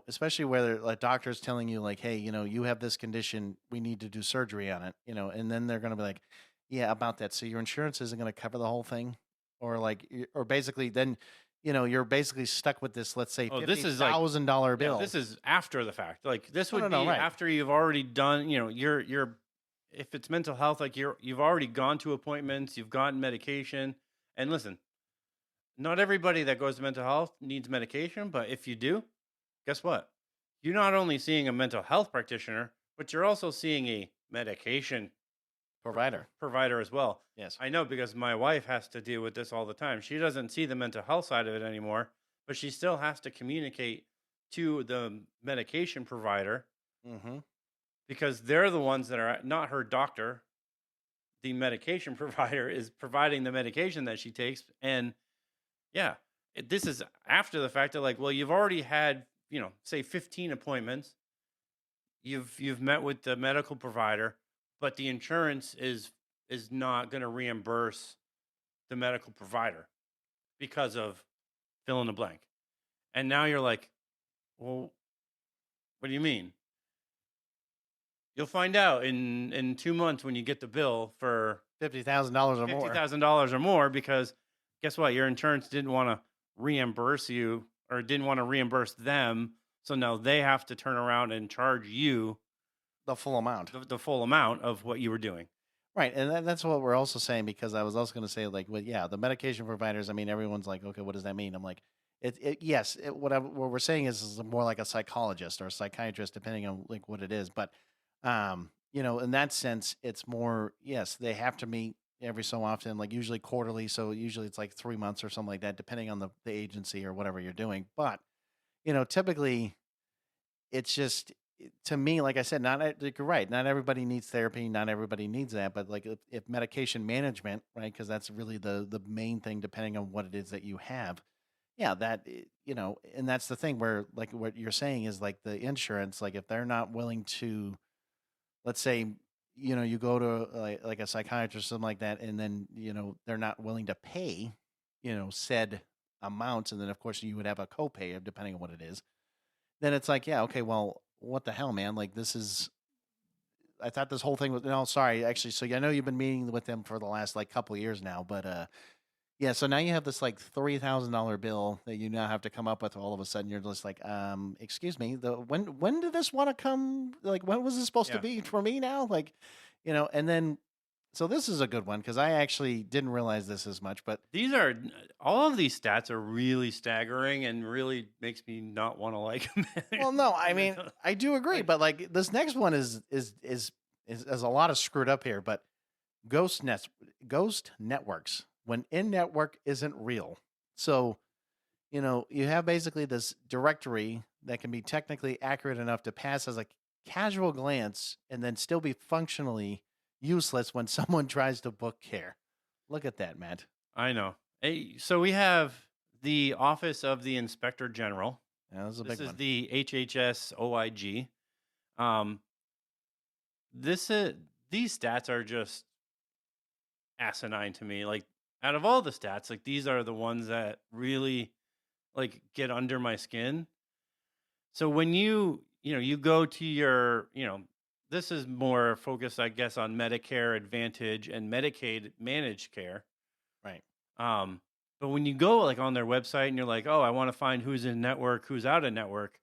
especially whether like doctors telling you like, hey, you have this condition, we need to do surgery on it, and then they're going to be like, yeah, about that. So your insurance isn't going to cover the whole thing, or like, or basically then, you're basically stuck with this, let's say Oh, fifty this is like, thousand dollar yeah, bill. this is after the fact. Like this No, no, would no, be right. after you've already done, you're if it's mental health, like you've already gone to appointments, you've gotten medication. And listen, not everybody that goes to mental health needs medication, but if you do, guess what? You're not only seeing a mental health practitioner, but you're also seeing a medication Provider. provider as well. Yes. I know because my wife has to deal with this all the time. She doesn't see the mental health side of it anymore, but she still has to communicate to the medication provider Mm-hmm. because they're the ones that are not her doctor. The medication provider is providing the medication that she takes. And yeah, this is after the fact that, like, well, you've already had, say 15 appointments. You've met with the medical provider, but the insurance is not going to reimburse the medical provider because of fill in the blank. And now you're like, well, what do you mean? You'll find out in 2 months when you get the bill for $50,000 or fifty more. thousand dollars or more, because guess what? Your insurance didn't want to reimburse you or didn't want to reimburse them, so now they have to turn around and charge you The full amount. the full amount of what you were doing. Right, and that's what we're also saying because I was also going to say like, well, yeah, the medication providers. I mean, everyone's like, okay, what does that mean? I'm like, yes, what we're saying is more like a psychologist or a psychiatrist, depending on like what it is. But, in that sense, it's more yes, they have to meet every so often, like usually quarterly. So usually it's like 3 months or something like that, depending on the agency or whatever you're doing. But typically it's just to me, like I said, like you're right. Not everybody needs therapy. Not everybody needs that. But like if medication management, right? Because that's really the main thing, depending on what it is that you have. Yeah, and that's the thing where like what you're saying is like the insurance, like if they're not willing to, let's say, you go to like a psychiatrist or something like that, and then they're not willing to pay, said amounts, and then of course you would have a copay depending on what it is, then it's like, yeah, okay, well, what the hell, man? Like, this is. I thought this whole thing was. No, sorry, actually. So I know you've been meeting with them for the last like couple of years now, but yeah. So now you have this like $3,000 bill that you now have to come up with. All of a sudden, you're just like, excuse me, the when did this want to come? Like, when was this supposed to Yeah. be for me now? Like, and then. So this is a good one because I actually didn't realize this as much, but These are all of these stats are really staggering and really makes me not want to like them. well, no, I mean, I do agree, Like, but like this next one is a lot of screwed up here. But ghost networks when in network isn't real. So you have basically this directory that can be technically accurate enough to pass as a casual glance and then still be functionally useless when someone tries to book care. Look at that, Matt. I know. Hey, so we have the Office of the Inspector General. Yeah, this is a This big is one. the HHS-OIG. Um, this these stats are just asinine to me. Like out of all the stats, like these are the ones that really like get under my skin. So when you go to your, this is more focused, I guess, on Medicare Advantage and Medicaid managed care. Right. But when you go like on their website and you're like, oh, I want to find who's in network, who's out of network,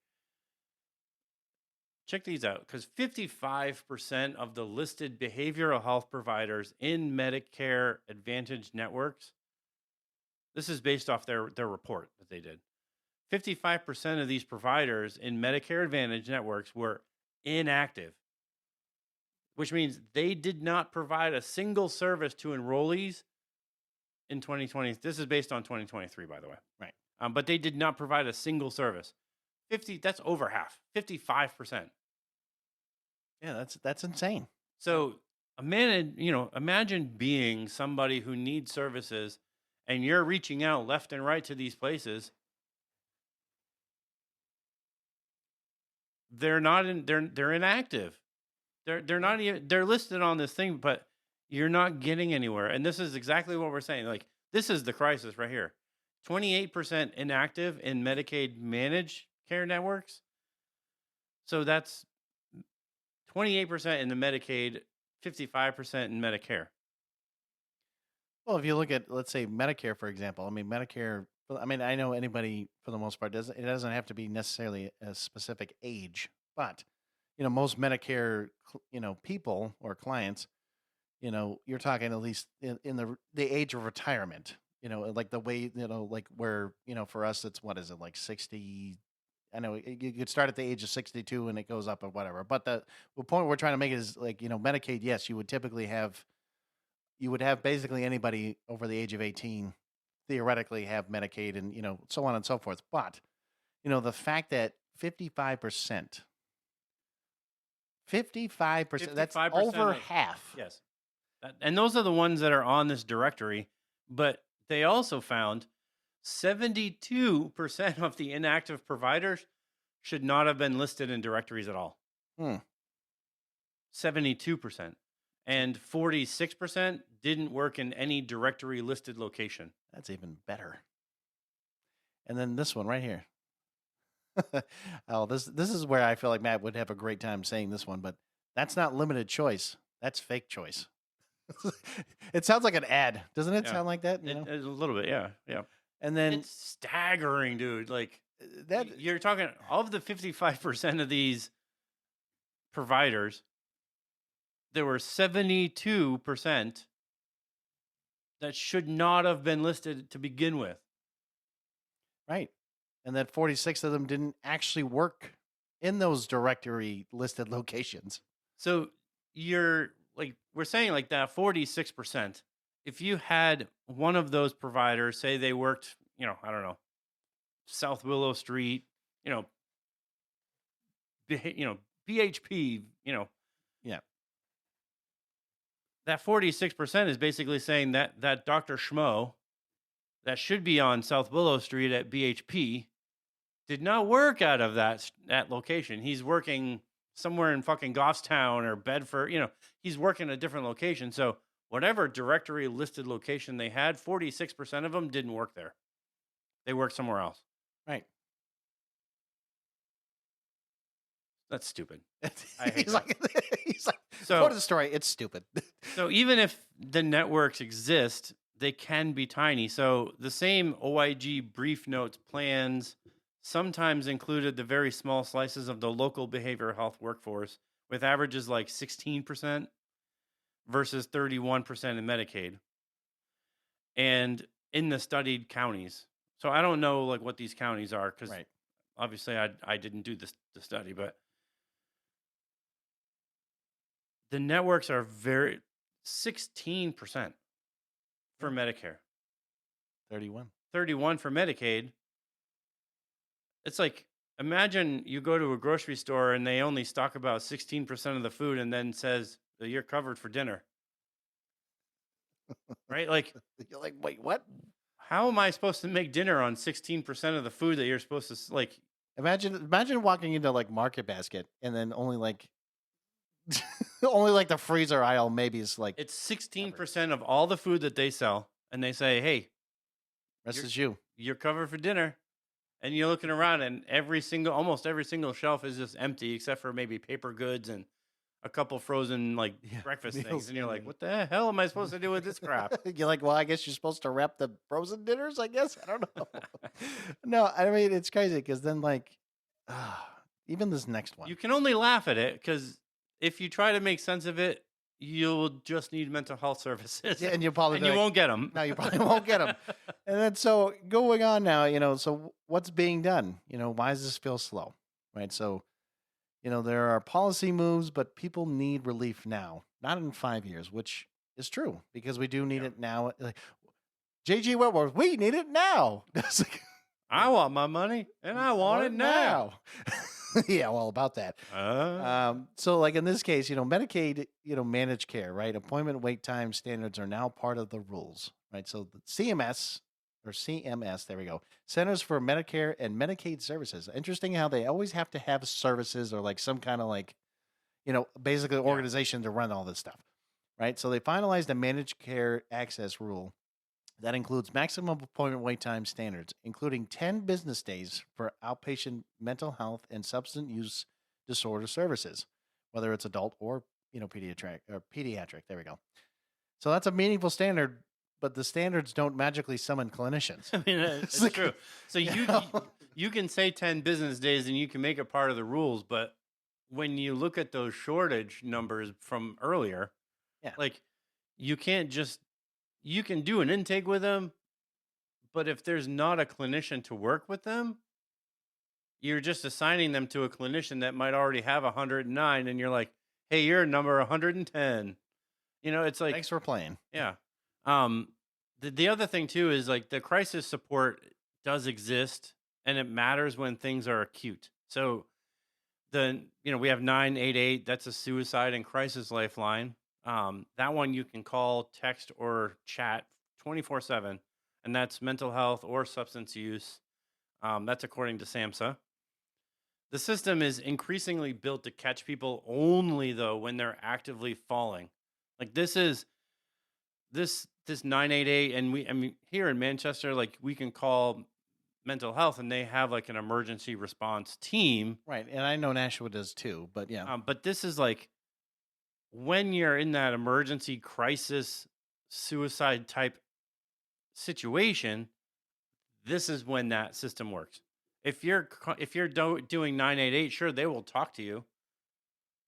check these out, because 55% of the listed behavioral health providers in Medicare Advantage networks, this is based off their report that they did. 55% of these providers in Medicare Advantage networks were inactive, which means they did not provide a single service to enrollees in 2020. This is based on 2023, by the way. Right. But they did not provide a single service. That's over half, 55%. Yeah, that's insane. So imagine being somebody who needs services and you're reaching out left and right to these places. They're inactive. They're not even, they're listed on this thing, but you're not getting anywhere. And this is exactly what we're saying. Like, this is the crisis right here. 28% inactive in Medicaid managed care networks. So that's 28% in the Medicaid, 55% in Medicare. Well, if you look at, let's say, Medicare, for example, I mean, Medicare, I mean, I know anybody for the most part it doesn't have to be necessarily a specific age, but, most Medicare, people or clients, you're talking at least in the age of retirement, like the way, like where, for us, it's, what is it, like 60, I know you could start at the age of 62 and it goes up or whatever. But the point we're trying to make is like, Medicaid, yes, you would typically have basically anybody over the age of 18 theoretically have Medicaid and, so on and so forth. But, the fact that 55%, that's 55% over half. Yes. And those are the ones that are on this directory. But they also found 72% of the inactive providers should not have been listed in directories at all. 72%. And 46% didn't work in any directory listed location. That's even better. And then this one right here. Oh, this is where I feel like Matt would have a great time saying this one, but that's not limited choice. That's fake choice. It sounds like an ad, doesn't it? Yeah. Sound like that? A little bit, yeah. And then it's staggering, dude. Like that you're talking of the 55% of these providers, there were 72% that should not have been listed to begin with. Right. And that 46 of them didn't actually work in those directory listed locations. So you're like, we're saying like that 46%, if you had one of those providers, say they worked, I don't know, South Willow Street, BHP, Yeah. That 46% is basically saying that Dr. Schmo that should be on South Willow Street at BHP did not work out of that location. He's working somewhere in fucking Goffstown or Bedford. He's working a different location. So whatever directory listed location they had, 46% of them didn't work there. They worked somewhere else. Right. That's stupid. I hate he's like, so, quote of the story, it's stupid. So even if the networks exist, they can be tiny. So the same OIG brief notes plans sometimes included the very small slices of the local behavioral health workforce, with averages like 16% versus 31% in Medicaid. And in the studied counties. So I don't know like what these counties are, because obviously I didn't do the study, but the networks are 16% for Medicare. 31 for Medicaid. It's like, imagine you go to a grocery store and they only stock about 16% of the food and then says that you're covered for dinner. Right? Like, you're like, wait, what? How am I supposed to make dinner on 16% of the food that you're supposed to like? Imagine walking into like Market Basket and then only like only like the freezer aisle maybe is like, it's 16% of all the food that they sell and they say, "Hey, Rest you're is you. you're covered for dinner." And you're looking around, and almost every single shelf is just empty, except for maybe paper goods and a couple frozen like Yeah, breakfast things. meals. And you're like, "What the hell am I supposed to do with this crap?" You're like, well, I guess you're supposed to wrap the frozen dinners. I guess I don't know. No, I mean it's crazy because then ah, even this next one. You can only laugh at it because if you try to make sense of it, you'll just need mental health services, Yeah, and you'll probably and be you like, won't get them. no, you probably won't get them. And then so going on now, so what's being done? Why does this feel slow? Right. So, there are policy moves, but people need relief now, not in 5 years, which is true because we do need Yeah. it now. Like JG Wentworth, we need it now. It's like, I want my money, and I want it now. Yeah, well, about that. So, like in this case, Medicaid, managed care, right? Appointment wait time standards are now part of the rules, right? So, the CMS, there we go, Centers for Medicare and Medicaid Services. Interesting how they always have to have services or like some kind of basically organization to run all this stuff, right? So, they finalized a managed care access rule that includes maximum appointment wait time standards, including 10 business days for outpatient mental health and substance use disorder services, whether it's adult or pediatric. There we go. So that's a meaningful standard, but the standards don't magically summon clinicians. I mean, it's like, true. So you can say 10 business days and you can make it part of the rules, but when you look at those shortage numbers from earlier, Yeah. like you can't just you can do an intake with them, but if there's not a clinician to work with them, you're just assigning them to a clinician that might already have 109, and you're like, "Hey, you're number 110." It's like, Thanks for playing. yeah. The other thing too is like the crisis support does exist, and it matters when things are acute. So we have 988. That's a suicide and crisis lifeline. That one you can call, text, or chat 24/7, and that's mental health or substance use. That's according to SAMHSA. The system is increasingly built to catch people only though when they're actively falling. Like this 988, and here in Manchester, like we can call mental health, and they have like an emergency response team. Right. And I know Nashua does too, but yeah. But this is like when you're in that emergency crisis suicide type situation, this is when that system works. If you're doing 988, sure, they will talk to you,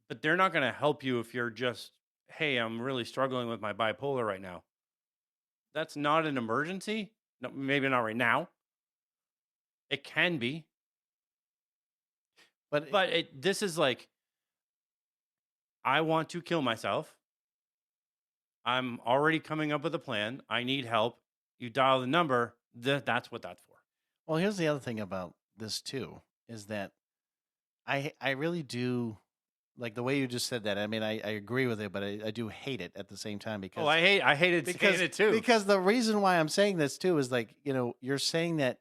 but they're not going to help you if you're just, "Hey, I'm really struggling with my bipolar right now." That's not an emergency. No, maybe not right now. It can be, But this is like, I want to kill myself. I'm already coming up with a plan. I need help. You dial the number. That's what that's for. well, here's the other thing about this too is that I really do like the way you just said that. I mean, I agree with it, but I do hate it at the same time because I hated saying it too. Because the reason why I'm saying this too is like, you're saying that,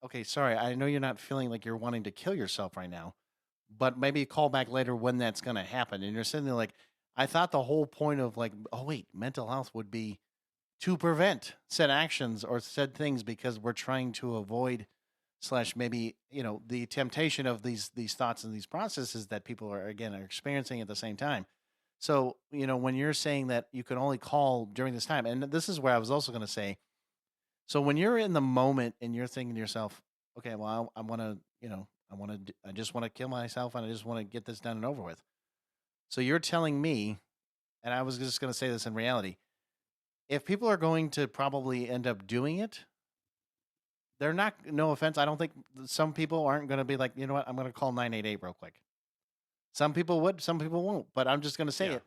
okay, sorry, I know you're not feeling like you're wanting to kill yourself right now, but maybe call back later when that's going to happen. And you're sitting there like, I thought the whole point of like, oh wait, mental health would be to prevent said actions or said things because we're trying to avoid / maybe the temptation of these thoughts and these processes that people are experiencing at the same time. So when you're saying that you can only call during this time, and this is where I was also going to say, so when you're in the moment and you're thinking to yourself, okay, well, I want to I just want to kill myself and I just want to get this done and over with. So you're telling me, and I was just going to say this in reality, if people are going to probably end up doing it, they're not, no offense, I don't think some people aren't going to be like, you know what, I'm going to call 988 real quick. Some people would, some people won't, but I'm just going to say it.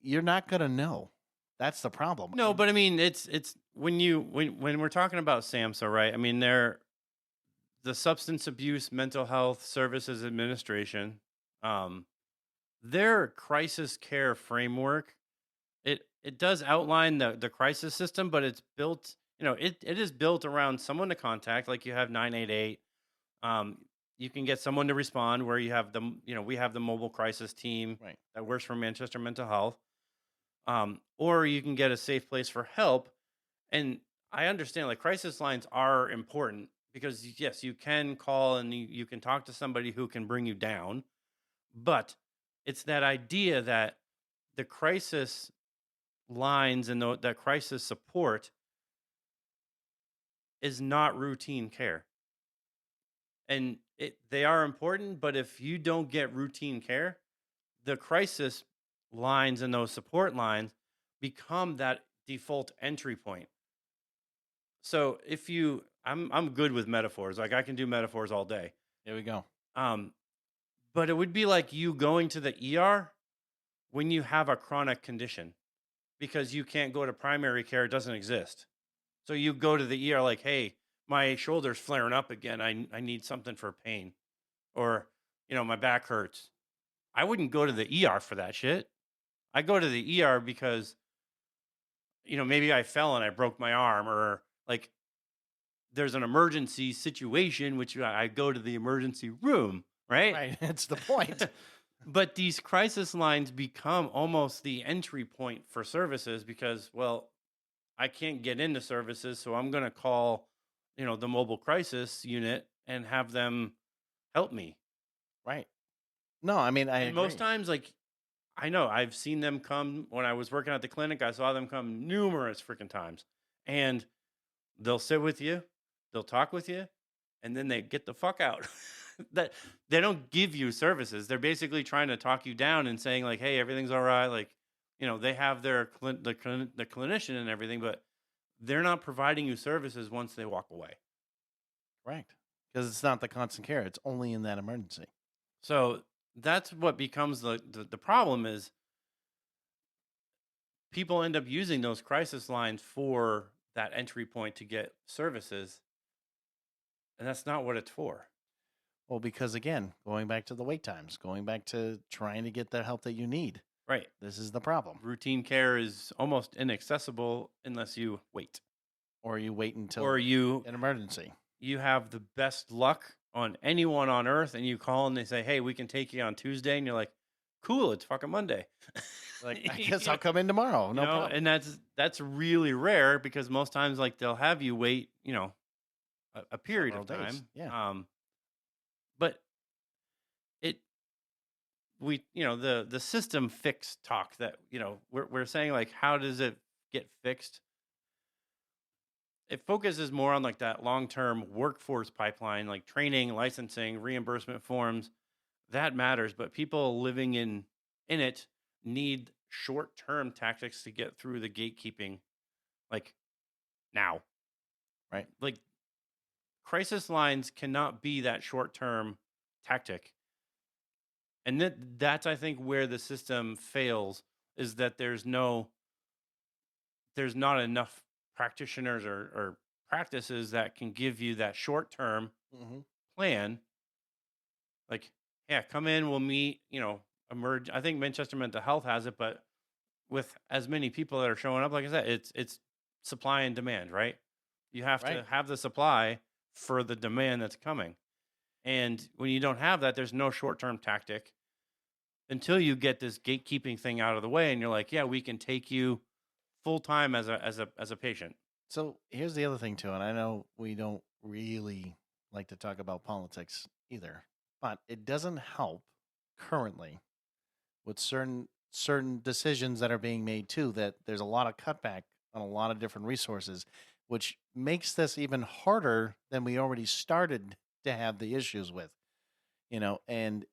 You're not going to know. That's the problem. No, but I mean, it's when we're talking about SAMHSA, right? I mean, they're the Substance Abuse Mental Health Services Administration. Their crisis care framework, it does outline the crisis system, but it's built, it is built around someone to contact, like you have 988. You can get someone to respond where you have we have the mobile crisis team that works for Manchester Mental Health. Or you can get a safe place for help. And I understand like crisis lines are important because yes, you can call and you can talk to somebody who can bring you down, but it's that idea that the crisis lines and that crisis support is not routine care. And they are important, but if you don't get routine care, the crisis lines and those support lines become that default entry point. So if you I'm good with metaphors. Like I can do metaphors all day. Here we go. Um but it would be like you going to the ER when you have a chronic condition because you can't go to primary care, it doesn't exist. So you go to the ER like, "Hey, my shoulder's flaring up again. I need something for pain." Or, "My back hurts." I wouldn't go to the ER for that shit. I go to the ER because, maybe I fell and I broke my arm or like there's an emergency situation, which I go to the emergency room, right? Right. It's the point. But these crisis lines become almost the entry point for services because, well, I can't get into services, so I'm going to call, the mobile crisis unit and have them help me. Right. No, I mean, I And agree. most times, like, I know I've seen them come when I was working at the clinic. I saw them come numerous freaking times, and they'll sit with you, they'll talk with you, and then they get the fuck out. That they don't give you services. They're basically trying to talk you down and saying like, "Hey, everything's all right." Like, they have their the clinician and everything, but they're not providing you services once they walk away. Right. Because it's not the constant care. It's only in that emergency. So that's what becomes the problem is people end up using those crisis lines for that entry point to get services, and that's not what it's for. Well, because again, going back to the wait times, going back to trying to get the help that you need. Right. This is the problem. Routine care is almost inaccessible unless you wait. Or you wait until Or an emergency. you have the best luck on anyone on earth and you call and they say, "Hey, we can take you on Tuesday." And you're like, "Cool, it's fucking Monday." Like, I guess I'll come in tomorrow. No problem. And that's really rare because most times like they'll have you wait, a period of Several time. days, yeah. But the system fix talk that, we're saying like, how does it get fixed? It focuses more on like that long-term workforce pipeline, like training, licensing, reimbursement forms. That matters, but people living in it need short-term tactics to get through the gatekeeping, like now. Right. Like crisis lines cannot be that short-term tactic, and that's I think where the system fails is that there's not enough practitioners or practices that can give you that short-term Mm-hmm. plan. Like, yeah, come in, we'll meet, emerge. I think Manchester Mental Health has it, but with as many people that are showing up, like I said, it's supply and demand, right? You have to Right. have the supply for the demand that's coming. And when you don't have that, there's no short-term tactic until you get this gatekeeping thing out of the way and you're like, yeah, we can take you full-time as a patient. So here's the other thing too, and I know we don't really like to talk about politics either, but it doesn't help currently with certain decisions that are being made too, that there's a lot of cutback on a lot of different resources, which makes this even harder than we already started to have the issues with. And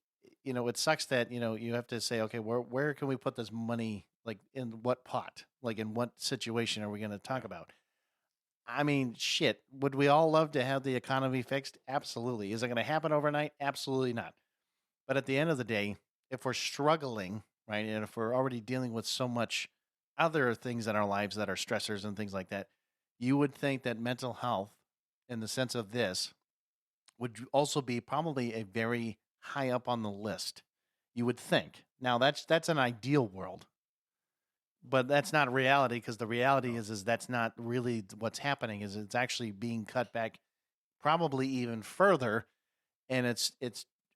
it sucks that you have to say, okay, where can we put this money, like in what pot, like in what situation are we going to talk about? I mean, shit, would we all love to have the economy fixed? Absolutely. Is it going to happen overnight? Absolutely not. But at the end of the day, if we're struggling, right, and if we're already dealing with so much other things in our lives that are stressors and things like that, you would think that mental health, in the sense of this, would also be probably a very high up on the list. You would think. Now that's an ideal world, but that's not reality, because the reality is that's not really what's happening. Is it's actually being cut back, probably even further, and it's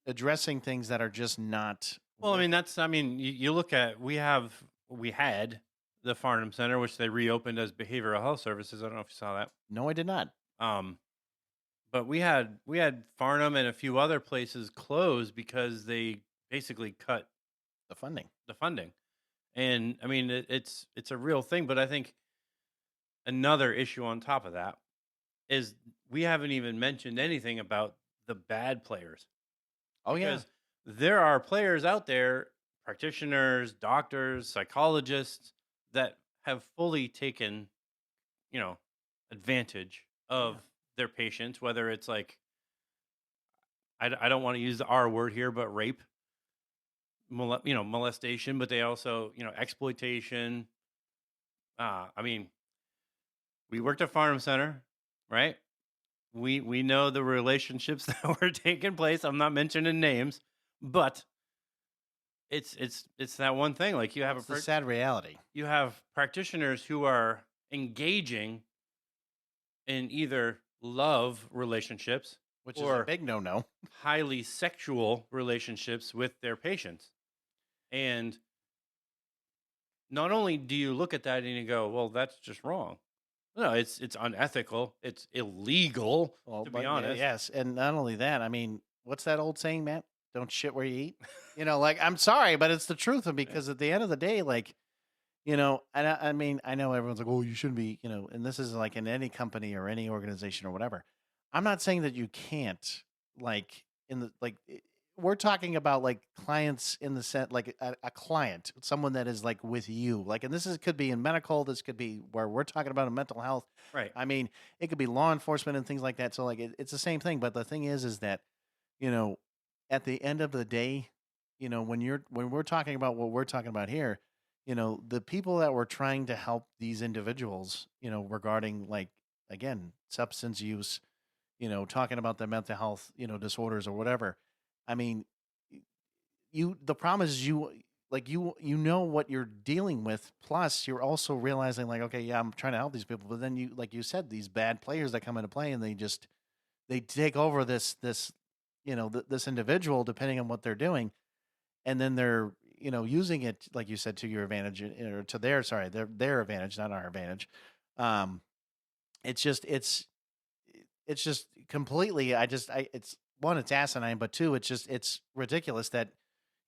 addressing things that are just not. Well, I mean, you look at we had the Farnham Center, which they reopened as behavioral health services. I don't know if you saw that. No, I did not. Um, but we had Farnham and a few other places closed because they basically cut The funding. the funding. And I mean, it's a real thing. But I think another issue on top of that is we haven't even mentioned anything about the bad players. Oh yeah. Because there are players out there, practitioners, doctors, psychologists, that have fully taken, advantage of their patients, whether it's like, I don't want to use the R word here, but rape, molestation, but they also, exploitation. I mean, we worked at Farnham Center, right? We know the relationships that were taking place. I'm not mentioning names, but it's that one thing. Like, you have It's the sad reality. you have practitioners who are engaging in either love relationships, Which is a or big no-no. highly sexual relationships with their patients. And not only do you look at that and you go, well, that's just wrong. No, it's unethical. It's illegal, Well, to but be honest. yes, and not only that, I mean, what's that old saying, Matt? Don't shit where you eat. Like, I'm sorry, but it's the truth. Because at the end of the day, like, I mean, I know everyone's like, oh, you shouldn't be, and this is like in any company or any organization or whatever. I'm not saying that you can't, like, we're talking about like clients in the sense, like a client, someone that is like with you, like, and could be in medical, this could be where we're talking about in mental health. Right. I mean, it could be law enforcement and things like that. So like, it's the same thing. But the thing is that, you know, at the end of the day, when we're talking about what we're talking about here, the people that were trying to help these individuals, regarding, like, again, substance use, talking about the mental health, disorders or whatever. I mean, the problem is you know what you're dealing with. Plus, you're also realizing, like, okay, yeah, I'm trying to help these people, but then like you said, these bad players that come into play and they take over this this individual, depending on what they're doing, and then they're using it, like you said, to your advantage, or to their advantage, not our advantage. Um, it's just completely. It's one, it's asinine, but two, it's ridiculous that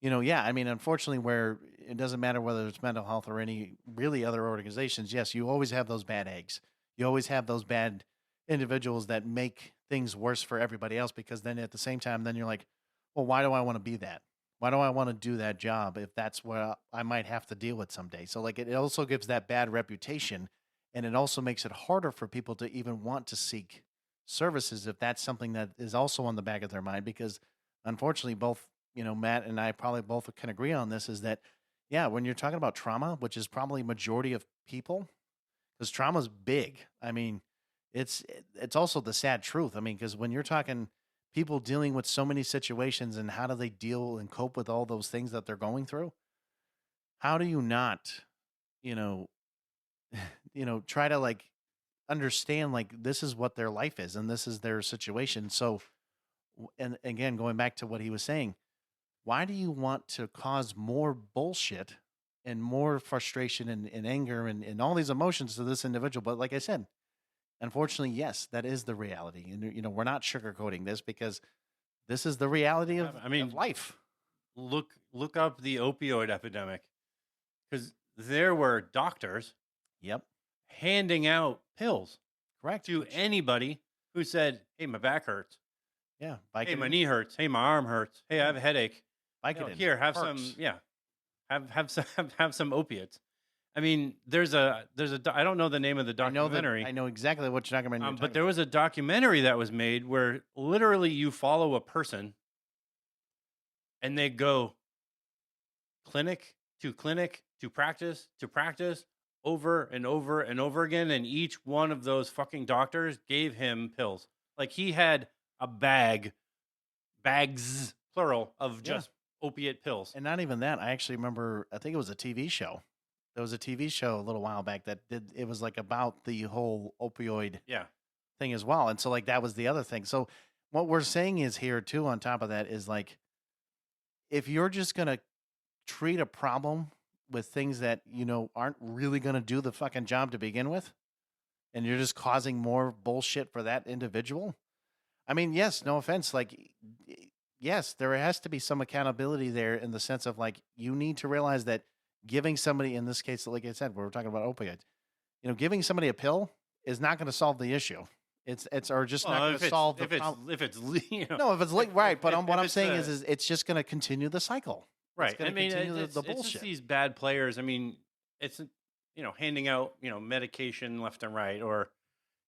yeah. I mean, unfortunately, where it doesn't matter whether it's mental health or any really other organizations. Yes, you always have those bad eggs. You always have those bad individuals that make things worse for everybody else, because then at the same time, then you're like, well, why do I want to be that? Why do I want to do that job if that's what I might have to deal with someday? So, like, it also gives that bad reputation, and it also makes it harder for people to even want to seek services if that's something that is also on the back of their mind. Because unfortunately, both Matt and I probably both can agree on this, is that, yeah, when you're talking about trauma, which is probably majority of people, because trauma's big. I mean, it's also the sad truth. I mean, because when you're talking people dealing with so many situations, and how do they deal and cope with all those things that they're going through, how do you not, you know, try to, like, understand, like, this is what their life is and this is their situation. So, and again, going back to what he was saying, why do you want to cause more bullshit and more frustration and anger and all these emotions to this individual? But like I said, unfortunately, yes, that is the reality. And, we're not sugarcoating this, because this is the reality of, of life. Look up the opioid epidemic, because there were doctors Yep. handing out pills Correct. to anybody who said, hey, my back hurts. Yeah. Hey, my knee hurts. Hey, my arm hurts. Hey, I have a headache. Here, have some. Yeah, have some opiates. I mean, there's a I don't know the name of the documentary. I know exactly what you're talking about. But there was a documentary that was made where literally you follow a person and they go clinic to practice over and over and over again, and each one of those fucking doctors gave him pills. Like, he had a bags plural of just opiate pills. And not even that. I actually remember, I think it was a TV show. There was a TV show a little while back that it was like about the whole opioid thing as well. And so, like, that was the other thing. So what we're saying is here too, on top of that, is like, if you're just going to treat a problem with things that aren't really going to do the fucking job to begin with, and you're just causing more bullshit for that individual. I mean, yes, no offense, like yes, there has to be some accountability there in the sense of like you need to realize that giving somebody, in this case, like I said, we're talking about opioids, giving somebody a pill is not going to solve the issue. It's or just not Well, going to solve the if it's problem. if it's No, if it's like right, but what if I'm it's saying is it's just going to continue the cycle. It's right. going I to mean, continue the it's just bullshit. these bad players. I mean, it's handing out medication left and right, or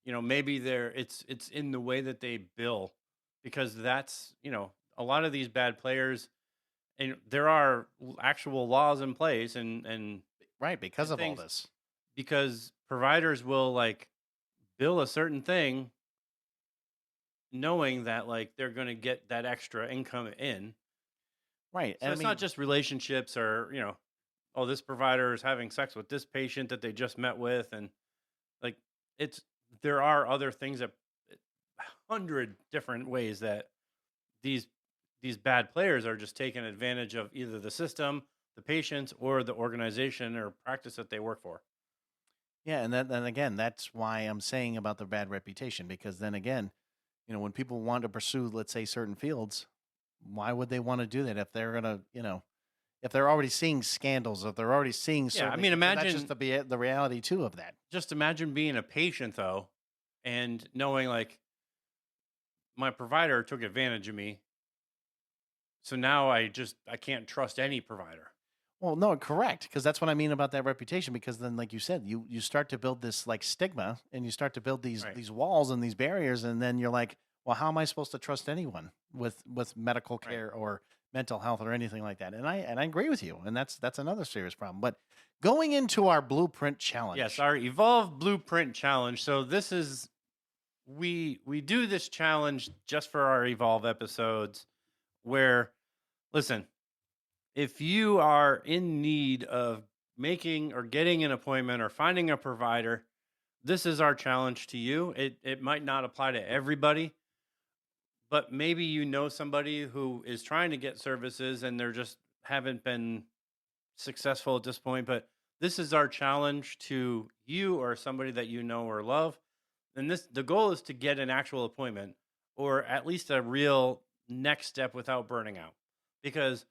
maybe it's in the way that they bill, because that's a lot of these bad players, and there are actual laws in place and Right, because of all things, this. because providers will like bill a certain thing knowing that like they're going to get that extra income in. Right. So And I it's not mean, just relationships or oh, this provider is having sex with this patient that they just met with, and like it's there are other things that 100 different ways that these these bad players are just taking advantage of either the system, the patients, or the organization or practice that they work for. yeah, and then again, that's why I'm saying about the bad reputation, because then again, when people want to pursue, let's say, certain fields, why would they want to do that if they're gonna, if they're already seeing scandals, if they're already seeing Yeah, I certain, mean, because that's just imagine the reality too of that. just imagine being a patient though, and knowing like my provider took advantage of me, so now I can't trust any provider. Well, no, correct, because that's what I mean about that reputation. Because then, like you said, you start to build this like stigma, and you start to build these Right. these walls and these barriers, and then you're like, well, how am I supposed to trust anyone with medical Right. care or mental health or anything like that? And I agree with you, and that's another serious problem. But going into our blueprint challenge, Yes, our Evolve Blueprint Challenge. So this is we do this challenge just for our Evolve episodes where listen, if you are in need of making or getting an appointment or finding a provider, this is our challenge to you. It might not apply to everybody, but maybe somebody who is trying to get services and they're just haven't been successful at this point, but this is our challenge to you or somebody that you know or love. And the goal is to get an actual appointment or at least a real next step without burning out. Because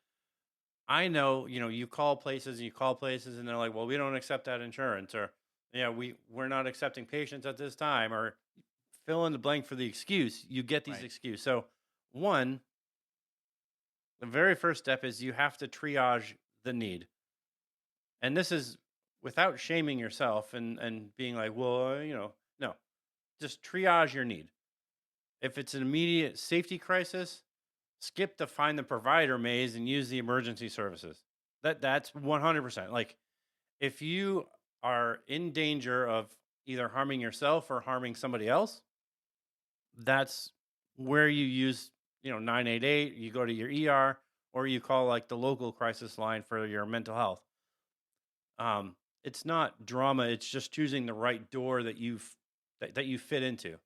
I know, you call places and you call places and they're like, well, we don't accept that insurance, or yeah, we're not accepting patients at this time, or fill in the blank for the excuse. You get these right? excuses. So one, the very first step is you have to triage the need. And this is without shaming yourself and being like, well, no, just triage your need. If it's an immediate safety crisis, skip the find the provider maze and use the emergency services. That's 100%. Like if you are in danger of either harming yourself or harming somebody else, that's where you use 988, you go to your ER, or you call like the local crisis line for your mental health. It's not drama, it's just choosing the right door that you fit into.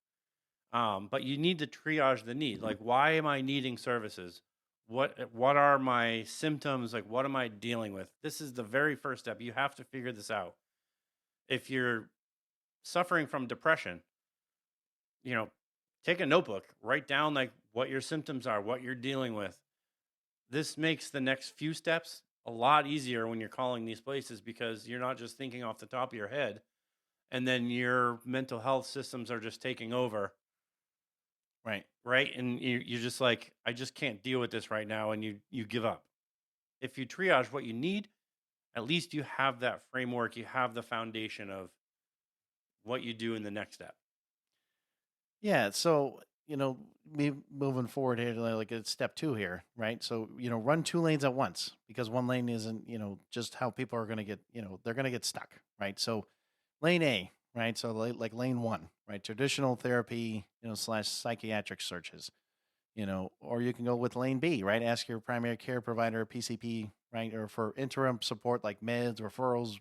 But you need to triage the need. Like, why am I needing services? What are my symptoms? Like, what am I dealing with? This is the very first step. You have to figure this out. If you're suffering from depression, you know, take a notebook, write down like what your symptoms are, what you're dealing with. This makes the next few steps a lot easier when you're calling these places, because you're not just thinking off the top of your head and then your mental health systems are just taking over. Right. Right. And you're just like, I just can't deal with this right now. And you give up. If you triage what you need, at least you have that framework. You have the foundation of what you do in the next step. Yeah. So, me moving forward here, like it's step 2 here, right? So, run 2 lanes at once, because one lane isn't, just how people are going to get, they're going to get stuck, right? So, lane A, right? So, like lane 1, right? Traditional therapy, slash psychiatric searches, or you can go with lane B, right? Ask your primary care provider, PCP, right? Or for interim support like meds, referrals,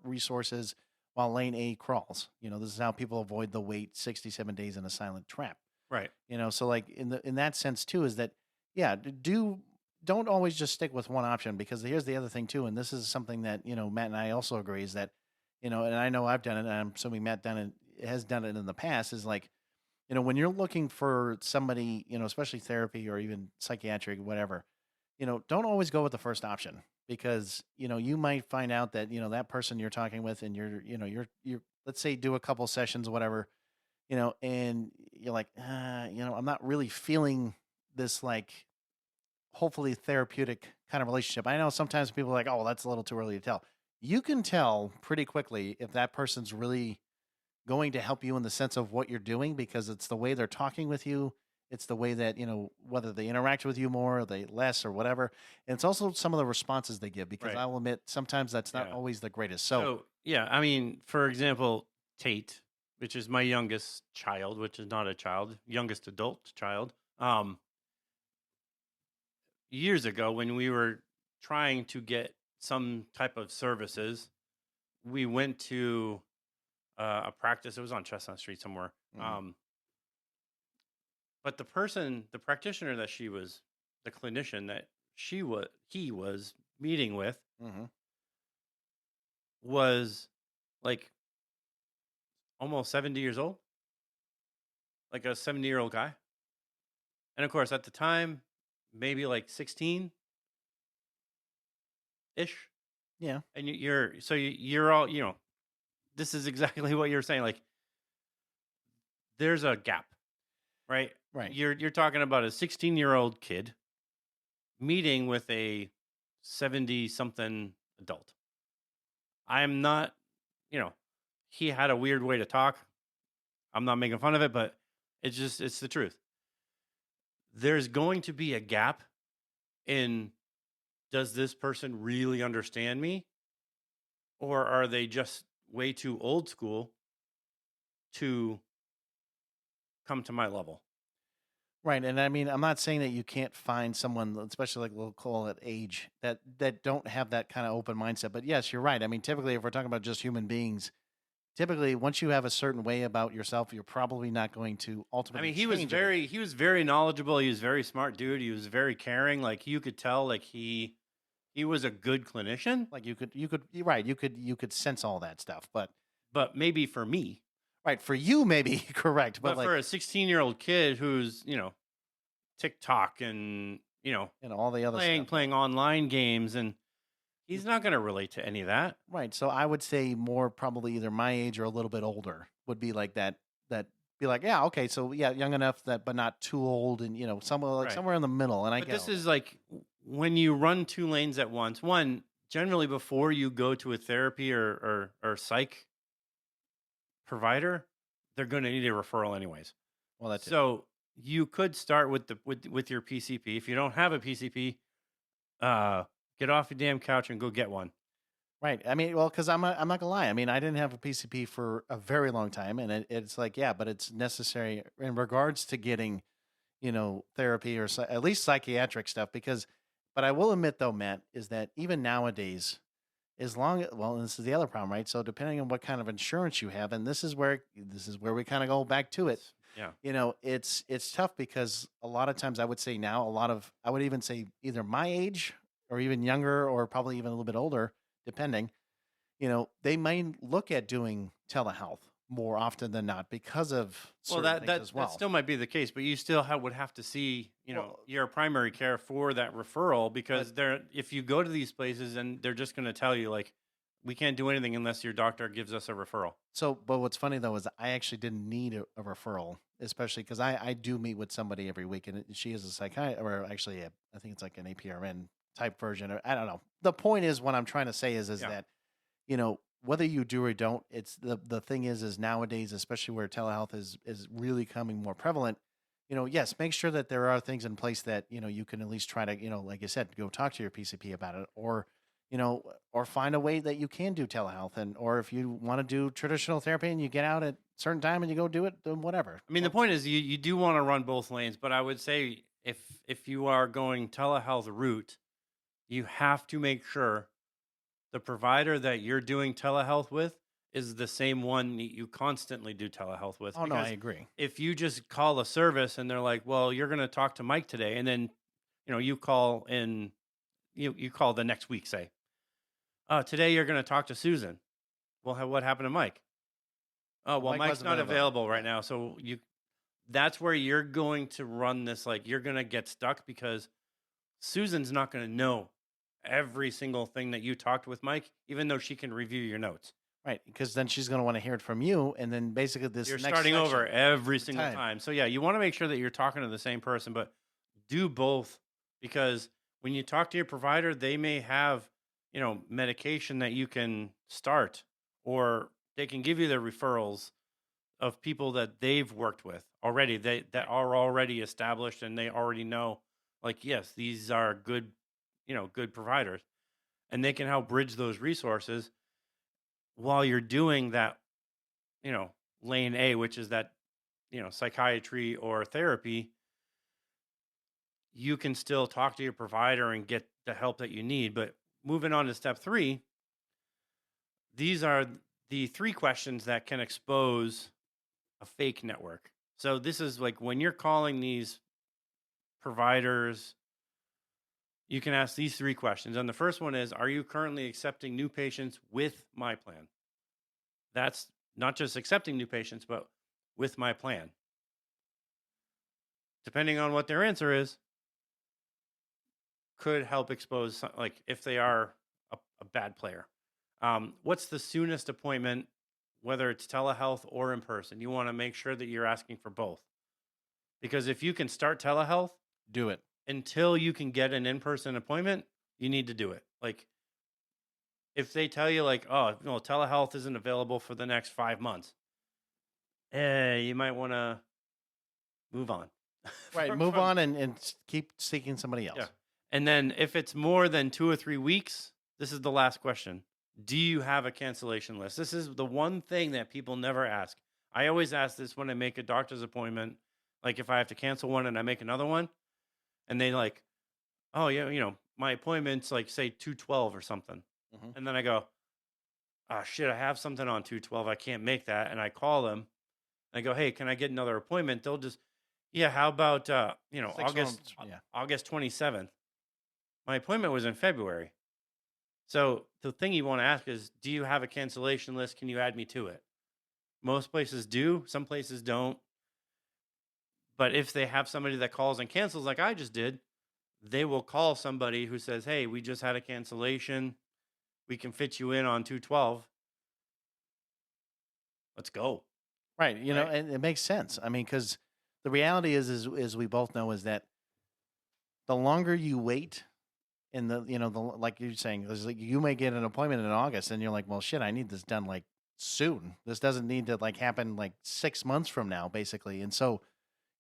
resources, while lane A crawls. This is how people avoid the wait 67 days in a silent trap. Right. So like in that sense too, is that, yeah, do don't always just stick with one option, because here's the other thing too, and this is something that Matt and I also agree is that and I know I've done it, and I'm assuming Matt has done it in the past, is like when you're looking for somebody, especially therapy or even psychiatric, whatever, don't always go with the first option, because you might find out that that person you're talking with, and you're let's say do a couple sessions, whatever, and you're like, I'm not really feeling this, like, hopefully therapeutic kind of relationship. I know sometimes people are like, oh, that's a little too early to tell. You can tell pretty quickly if that person's really going to help you in the sense of what you're doing, because it's the way they're talking with you. It's the way that, whether they interact with you more or they less or whatever. And it's also some of the responses they give, because Right. I will admit sometimes that's not Yeah. always the greatest. So, yeah, I mean, for example, Tate, which is my youngest child, which is not a child, youngest adult child. Years ago, when we were trying to get some type of services, we went to a practice. It was on Chestnut Street somewhere. mhm, But the practitioner that she was, the clinician that he was meeting with, mhm. was like almost 70 years old, like a 70-year-old guy. And of course, at the time, maybe like 16 ish. Yeah. And you're all, this is exactly what you're saying. Like, there's a gap, right? Right. You're talking about a 16-year-old kid meeting with a 70 something adult. I'm not, you know, he had a weird way to talk. I'm not making fun of it, but it's the truth. There's going to be a gap in, does this person really understand me? Or are they just way too old school to come to my level? Right. And I mean, I'm not saying that you can't find someone, especially like we'll call it age, that don't have that kind of open mindset. But yes, you're right. I mean, typically, if we're talking about just human beings, typically once you have a certain way about yourself, you're probably not going to I ultimately mean, change it. he was very knowledgeable. He was very smart dude. He was very caring. Like, you could tell, like, he was a good clinician. Like you're right. You could sense all that stuff. But maybe for me, Right, for you, maybe correct. But but like, for a 16-year-old kid who's, TikTok and, all the other stuff. playing online games, and he's not going to relate to any of that. Right. So I would say more probably either my age or a little bit older would be like that. That be like, yeah, okay, so yeah, young enough that, but not too old, and somewhere like Right. somewhere in the middle. And I But get this all is that. like, when you run two lanes at once. One, generally before you go to a therapy or psych provider, they're going to need a referral anyways. Well, that's it. So you could start with with your PCP. If you don't have a PCP, get off your damn couch and go get one. Right. I mean, well, because I'm not gonna lie. I mean, I didn't have a PCP for a very long time, and it's like, yeah, but it's necessary in regards to getting, therapy or at least psychiatric stuff. Because, but I will admit though, Matt, is that even nowadays, well, and this is the other problem, right? So depending on what kind of insurance you have, and this is where we kind of go back to it. Yeah. It's tough, because a lot of times I would say now, I would even say either my age or even younger or probably even a little bit older, depending, they might look at doing telehealth more often than not because of Well, certain things as well. that still might be the case, but you still would have to see, Well, your primary care for that referral, because if you go to these places and they're just going to tell you, like, we can't do anything unless your doctor gives us a referral. So, but what's funny though is I actually didn't need a referral, especially because I do meet with somebody every week, and she is a psychiatrist, or actually, I think it's like an APRN type version, or I don't know. The point is, what I'm trying to say is Yeah. that whether you do or don't, it's the thing is nowadays, especially where telehealth is really becoming more prevalent. Yes, make sure that there are things in place that you can at least try to like you said, go talk to your PCP about it, or find a way that you can do telehealth, or if you want to do traditional therapy and you get out at a certain time and you go do it, then whatever. I mean, the point is, you do want to run both lanes, but I would say, if you are going telehealth route, you have to make sure the provider that you're doing telehealth with is the same one that you constantly do telehealth with. Oh no, I Because agree. if you just call a service and they're like, well, you're going to talk to Mike today, and then you call in, you call the next week, say, today you're going to talk to Susan. Well, what happened to Mike? Oh, well, Mike Mike's wasn't not available. available right now. So that's where you're going to run this, like, you're going to get stuck because Susan's not going to know every single thing that you talked with Mike, even though she can review your notes. Right, because then she's going to want to hear it from you, and then basically this You're next starting over section, every the single time. time. So yeah, you want to make sure that you're talking to the same person, but do both, because when you talk to your provider, they may have, medication that you can start, or they can give you the referrals of people that they've worked with already, that are already established, and they already know, like, yes, these are good, good providers, and they can help bridge those resources while you're doing that, you know, lane A, which is that, psychiatry or therapy. You can still talk to your provider and get the help that you need. But moving on to step 3, these are the 3 questions that can expose a fake network. So this is like when you're calling these providers, you can ask these 3 questions. And the first one is, are you currently accepting new patients with my plan? That's not just accepting new patients, but with my plan. Depending on what their answer is, could help expose, like, if they are a bad player. What's the soonest appointment, whether it's telehealth or in person? You want to make sure that you're asking for both. Because if you can start telehealth, Do it. until you can get an in-person appointment, you need to do it. Like, if they tell you, like, oh, no, telehealth isn't available for the next 5 months, you might want to move on. Right, move on and keep seeking somebody else. Yeah. And then if it's more than 2 or 3 weeks, this is the last question. Do you have a cancellation list? This is the one thing that people never ask. I always ask this when I make a doctor's appointment, like if I have to cancel one and I make another one, and they like, oh yeah, my appointment's like, say, 2/12 or something. Mhm. And then I go, oh shit, I have something on 2/12. I can't make that. And I call them. I go, hey, can I get another appointment? They'll just, yeah, how about 6 August months, yeah. August 27th? My appointment was in February. So the thing you want to ask is, do you have a cancellation list? Can you add me to it? Most places do, some places don't. But if they have somebody that calls and cancels, like I just did, they will call somebody who says, hey, we just had a cancellation. We can fit you in on 2/12. Let's go. Right, Right? and it makes sense. I mean, because the reality is we both know, is that the longer you wait, and like you're saying, there's like you may get an appointment in August, and you're like, well, shit, I need this done like soon. This doesn't need to like happen like 6 months from now, basically. And so,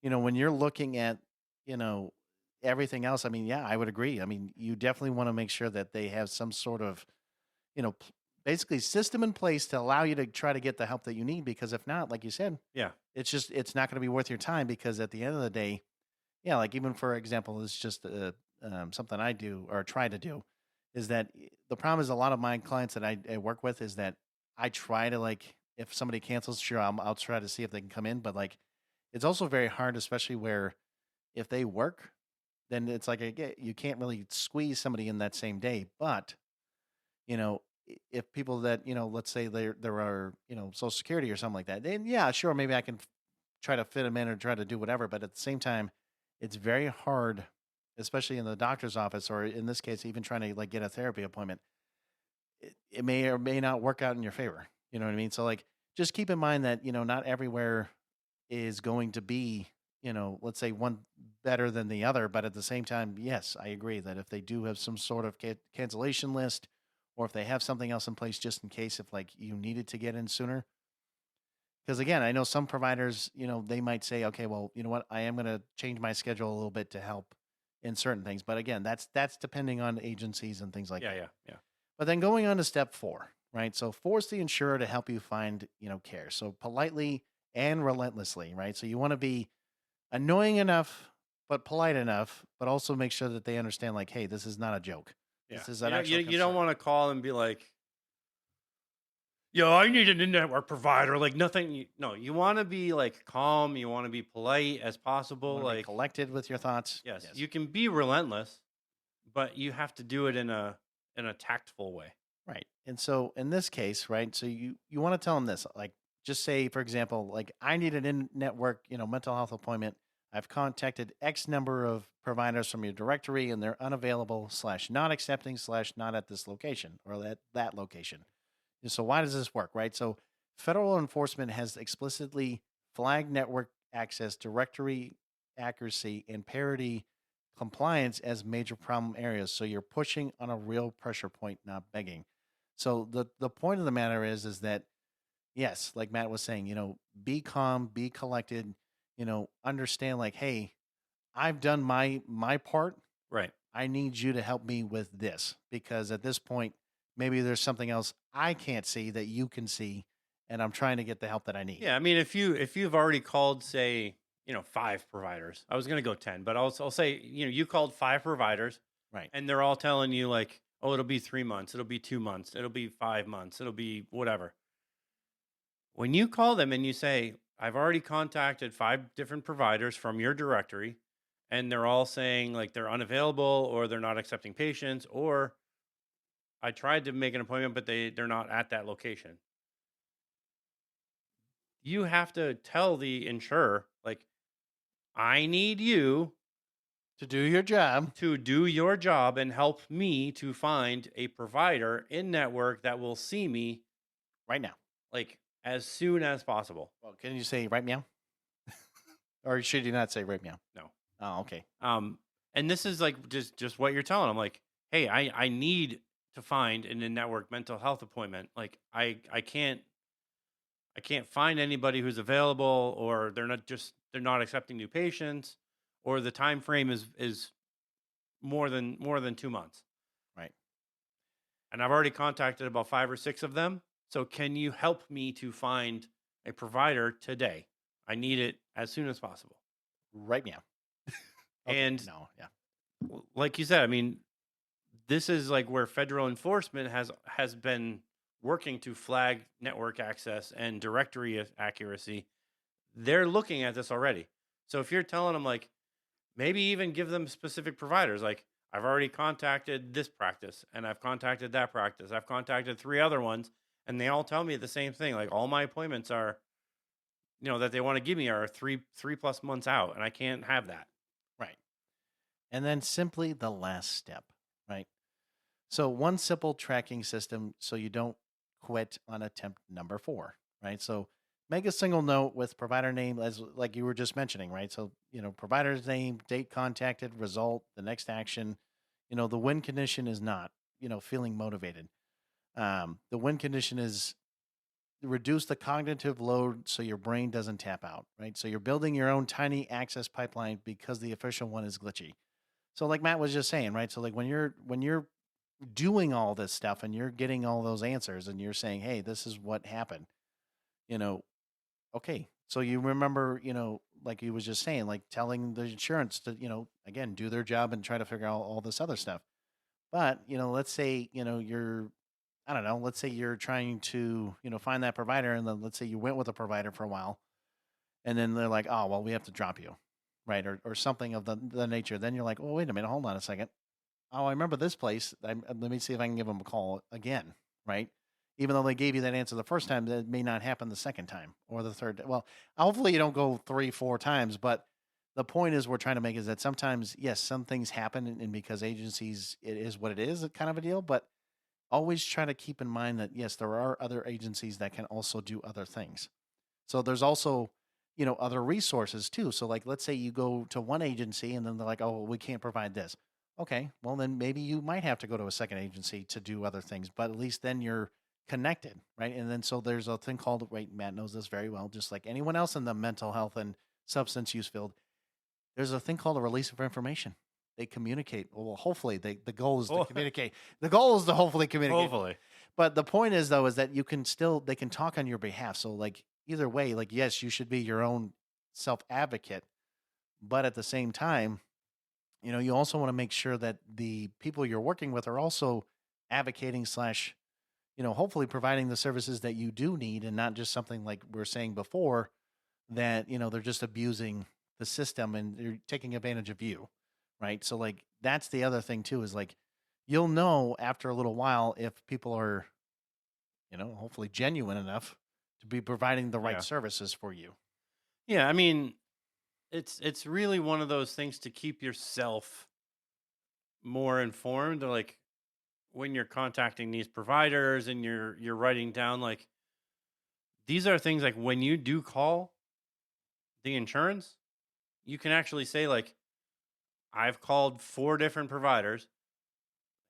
when you're looking at, you know, everything else, I mean, yeah, I would agree. I mean, you definitely want to make sure that they have some sort of, you know, p- basically system in place to allow you to try to get the help that you need. Because if not, like you said, Yeah. it's not going to be worth your time, because at the end of the day, yeah, like even for example, it's just something I do or try to do, is that the problem is a lot of my clients that I work with is that I try to, like, if somebody cancels, sure, I'll try to see if they can come in, but like it's also very hard, especially where if they work, then it's like you can't really squeeze somebody in that same day. But if people that let's say there are Social Security or something like that, then yeah, sure, maybe I can try to fit them in or try to do whatever. But at the same time, it's very hard, especially in the doctor's office, or in this case, even trying to like get a therapy appointment. It may or may not work out in your favor. You know what I mean? So like, just keep in mind that not everywhere is going to be, let's say one better than the other. But at the same time, yes, I agree that if they do have some sort of cancellation list, or if they have something else in place just in case if like you needed to get in sooner. Because again, I know some providers, they might say, okay, well, you know what, I am going to change my schedule a little bit to help in certain things. But again, that's depending on agencies and things like Yeah. that. Yeah. Yeah. But then going on to step 4, right? So force the insurer to help you find, care. So politely and relentlessly, right? So you want to be annoying enough, but polite enough, but also make sure that they understand, like, hey, this is not a joke. Yeah. This is an actual You don't concern. want to call and be like, Yo, I need an in-network provider. Like nothing. No, you want to be like calm. You want to be polite as You possible. want to be Like, collected with your thoughts. yes, Yes. you can be relentless, but you have to do it in a tactful way. Right. And so in this case, right, so you want to tell them this, like just say for example, like I need an in-network, mental health appointment. I've contacted X number of providers from your directory and they're unavailable slash not accepting slash not at this location or that location. And so why does this work, right? So federal enforcement has explicitly flagged network access, directory accuracy, and parity compliance as major problem areas. So you're pushing on a real pressure point, not begging. So the point of the matter is that yes, like Matt was saying, be calm, be collected, understand like, hey, I've done my part. Right. I need you to help me with this because at this point, maybe there's something else I can't see that you can see, and I'm trying to get the help that I need. Yeah. I mean, if you've already called, say, 5 providers, I was gonna go 10, but I'll say, you called 5 providers, Right. and they're all telling you like, oh, it'll be 3 months, it'll be 2 months, it'll be 5 months, it'll be whatever. When you call them and you say, I've already contacted 5 different providers from your directory, and they're all saying like they're unavailable or they're not accepting patients, or I tried to make an appointment, but they're not at that location. You have to tell the insurer, like, I need you To do your job to do your job and help me to find a provider in network that will see me right now. like as soon as possible. Well, can you say right meow? Or should you not say right meow? No. Oh, okay. And this is like just what you're telling them, like, hey, I need to find an in-network mental health appointment. Like I can't find anybody who's available, or they're not accepting new patients, or the time frame is more than 2 months. Right. And I've already contacted about 5 or 6 of them. So can you help me to find a provider today? I need it as soon as possible. Right meow. Okay. And No, yeah. like you said, I mean, this is like where federal enforcement has been working to flag network access and directory accuracy. They're looking at this already. So if you're telling them like, maybe even give them specific providers, like, I've already contacted this practice and I've contacted that practice. I've contacted 3 other ones, and they all tell me the same thing. Like, all my appointments are, that they want to give me are three plus months out, and I can't have that. Right. And then simply the last step, right? So one simple tracking system so you don't quit on attempt number 4, right? So make a single note with provider name as like you were just mentioning, right? So, provider's name, date contacted, result, the next action. The win condition is not, feeling motivated. The win condition is reduce the cognitive load so your brain doesn't tap out, right? So you're building your own tiny access pipeline because the official one is glitchy. So like Matt was just saying, right? So like when you're doing all this stuff and you're getting all those answers and you're saying, "Hey, this is what happened." You know, okay. So you remember, like he was just saying, like telling the insurance to, again, do their job and try to figure out all this other stuff. But, let's say, you're I don't know, let's say you're trying to, find that provider and then let's say you went with a provider for a while and then they're like, "Oh, well, we have to drop you." Right? Or something of the nature. Then you're like, "Oh, wait a minute, hold on a second. Oh, I remember this place. Let me see if I can give them a call again." Right? Even though they gave you that answer the first time, that may not happen the second time or the third. Well, hopefully you don't go 3, 4 times. But the point is, we're trying to make is that sometimes, yes, some things happen, and because agencies, it is what it is, kind of a deal. But always try to keep in mind that yes, there are other agencies that can also do other things. So there's also, other resources too. So like, let's say you go to one agency and then they're like, "Oh, well, we can't provide this." Okay, well then maybe you might have to go to a second agency to do other things, but at least then you're connected, right? And then so there's a thing called, wait, Matt knows this very well, just like anyone else in the mental health and substance use field. There's a thing called a release of information. They communicate. Well, hopefully the goal is to Oh, communicate. The goal is to hopefully communicate. hopefully. But the point is though, is that they can talk on your behalf. So like either way, like yes, you should be your own self advocate, but at the same time, you also want to make sure that the people you're working with are also advocating slash, hopefully providing the services that you do need and not just something like we are saying before that, they're just abusing the system and they're taking advantage of you. Right. So, like, that's the other thing, too, is like, you'll know after a little while if people are, hopefully genuine enough to be providing the right Yeah. services for you. Yeah. I mean, it's really one of those things to keep yourself more informed. Like when you're contacting these providers and you're writing down, like, these are things like when you do call the insurance, you can actually say, like, I've called 4 different providers.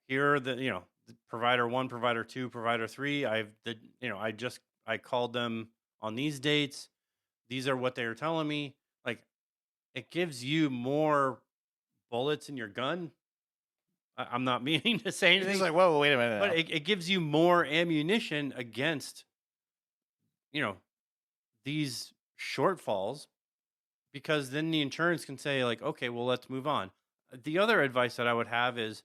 Here are the provider 1, provider 2, provider 3. I called them on these dates. These are what they were telling me. Like, it gives you more bullets in your gun. I'm not meaning to say It's just anything, like, whoa, wait a minute but now. it gives you more ammunition against, you know, these shortfalls, because then the insurance can say, like, okay, well, let's move on. The other advice that I would have is,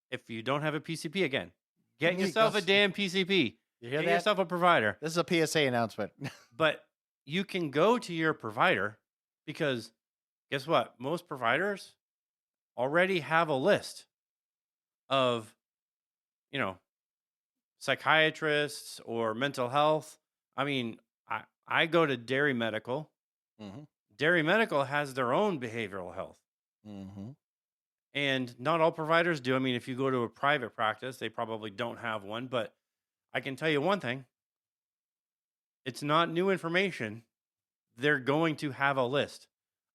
if you don't have a PCP, again, get yourself a damn PCP. You hear Get that? yourself a provider. This is a PSA announcement. But you can go to your provider, because guess what? Most providers already have a list of, you know, psychiatrists or mental health. I mean, I go to Dairy Medical. Mm-hmm. Dairy Medical has their own behavioral health. Mm-hmm. And not all providers do. I mean, if you go to a private practice, they probably don't have one. But I can tell you one thing, it's not new information. They're going to have a list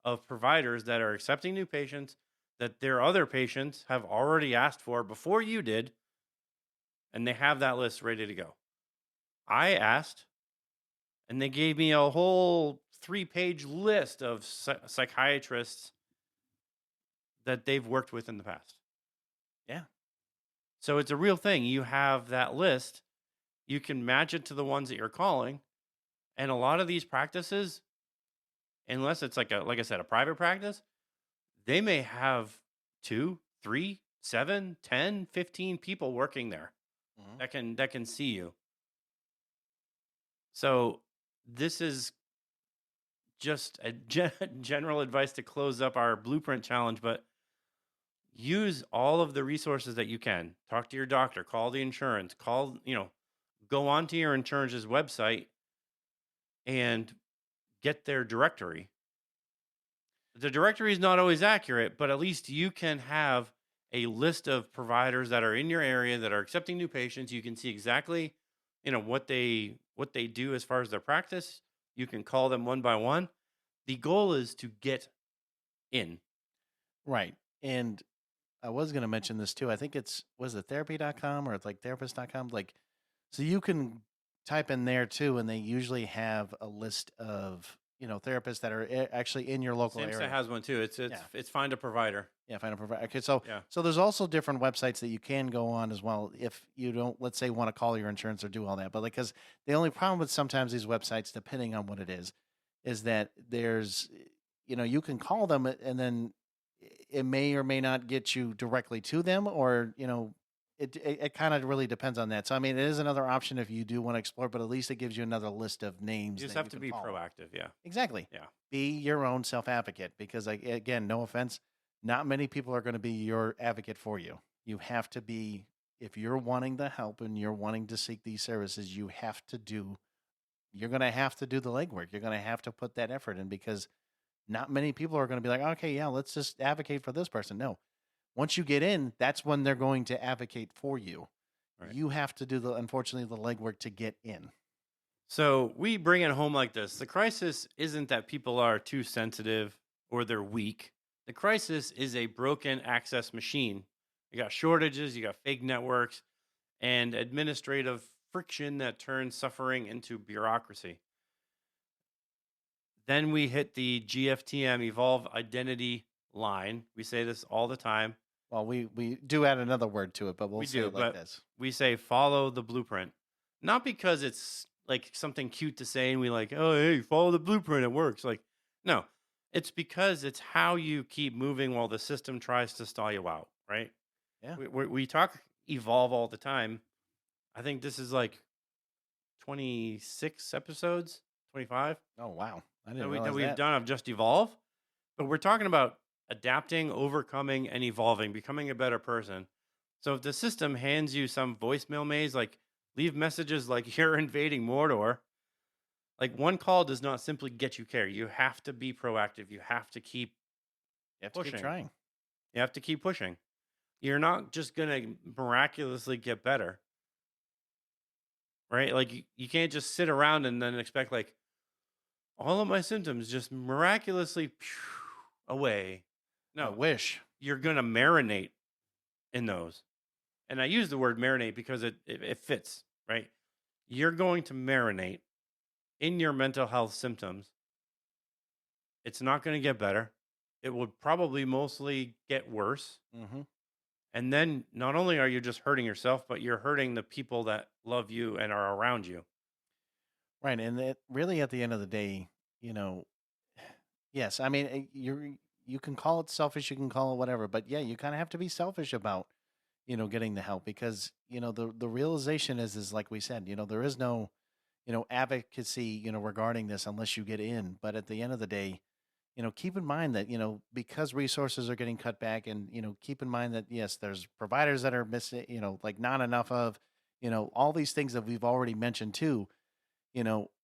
of providers that are accepting new patients that their other patients have already asked for before you did. And they have that list ready to go. I asked, and they gave me a whole 3-page list of psychiatrists that they've worked with in the past. Yeah. So it's a real thing. You have that list. You can match it to the ones that you're calling. And a lot of these practices, unless it's like I said, a private practice, they may have 2, 3, 7, 10, 15 people working there that can see you. So this is just a general advice to close up our blueprint challenge, but use all of the resources that you can. Talk to your doctor, call the insurance, go onto your insurance's website and get their directory. The directory is not always accurate, but at least you can have a list of providers that are in your area that are accepting new patients. You can see exactly, what they do as far as their practice. You can call them one by one. The goal is to get in. Right. And I was going to mention this too. I think was it therapy.com or it's like therapist.com? Like, so you can type in there too, and they usually have a list of, therapists that are actually in your local SAMHSA area. has one too. It's find a provider. Yeah, find a provider. Okay, so Yeah. so there's also different websites that you can go on as well if you don't, let's say, want to call your insurance or do all that. But because the only problem with sometimes these websites, depending on what it is that there's, you can call them and then it may or may not get you directly to them, or it kind of really depends on that. So I mean, it is another option if you do want to explore, but at least it gives you another list of names. You just that have you to can be follow. proactive. Yeah. Exactly. Yeah. Be your own self advocate, because, like, again, no offense, not many people are going to be your advocate for you. You have to be, if you're wanting the help and you're wanting to seek these services, you're going to have to do the legwork. You're going to have to put that effort in, because not many people are going to be like, okay, yeah, let's just advocate for this person. No. Once you get in, that's when they're going to advocate for you. Right. You have to do unfortunately, the legwork to get in. So we bring it home like this. The crisis isn't that people are too sensitive or they're weak. The crisis is a broken access machine. You got shortages, you got fake networks, and administrative friction that turns suffering into bureaucracy. Then we hit the GFTM, Evolve Identity line. We say this all the time. Well, we do add another word to it, but we'll say it like this. We say follow the blueprint. Not because it's like something cute to say and we like, oh, hey, follow the blueprint, it works. Like, no, it's because it's how you keep moving while the system tries to stall you out, right? Yeah. We talk evolve all the time. I think this is like 26 episodes, 25 Oh wow, I that didn't that realize we've that. done of Just Evolve. But we're talking about adapting, overcoming, and evolving, becoming a better person. So if the system hands you some voicemail maze, like leave messages like you're invading Mordor, like one call does not simply get you care. You have to be proactive. You have to keep You have to keep pushing. trying. You have to keep pushing. You're not just going to miraculously get better, right? Like you can't just sit around and then expect like all of my symptoms just miraculously away. I No, wish. you're going to marinate in those. And I use the word marinate because it fits, right? You're going to marinate in your mental health symptoms. It's not going to get better. It would probably mostly get worse. Mm-hmm. And then not only are you just hurting yourself, but you're hurting the people that love you and are around you. Right, and it really at the end of the day, you know, yes, I mean you can call it selfish, you can call it whatever, but yeah, you kind of have to be selfish about getting the help because the realization is like we said, there is no advocacy regarding this unless you get in. But at the end of the day, keep in mind that because resources are getting cut back, and keep in mind that yes, there's providers that are missing, like not enough of, all these things that we've already mentioned too.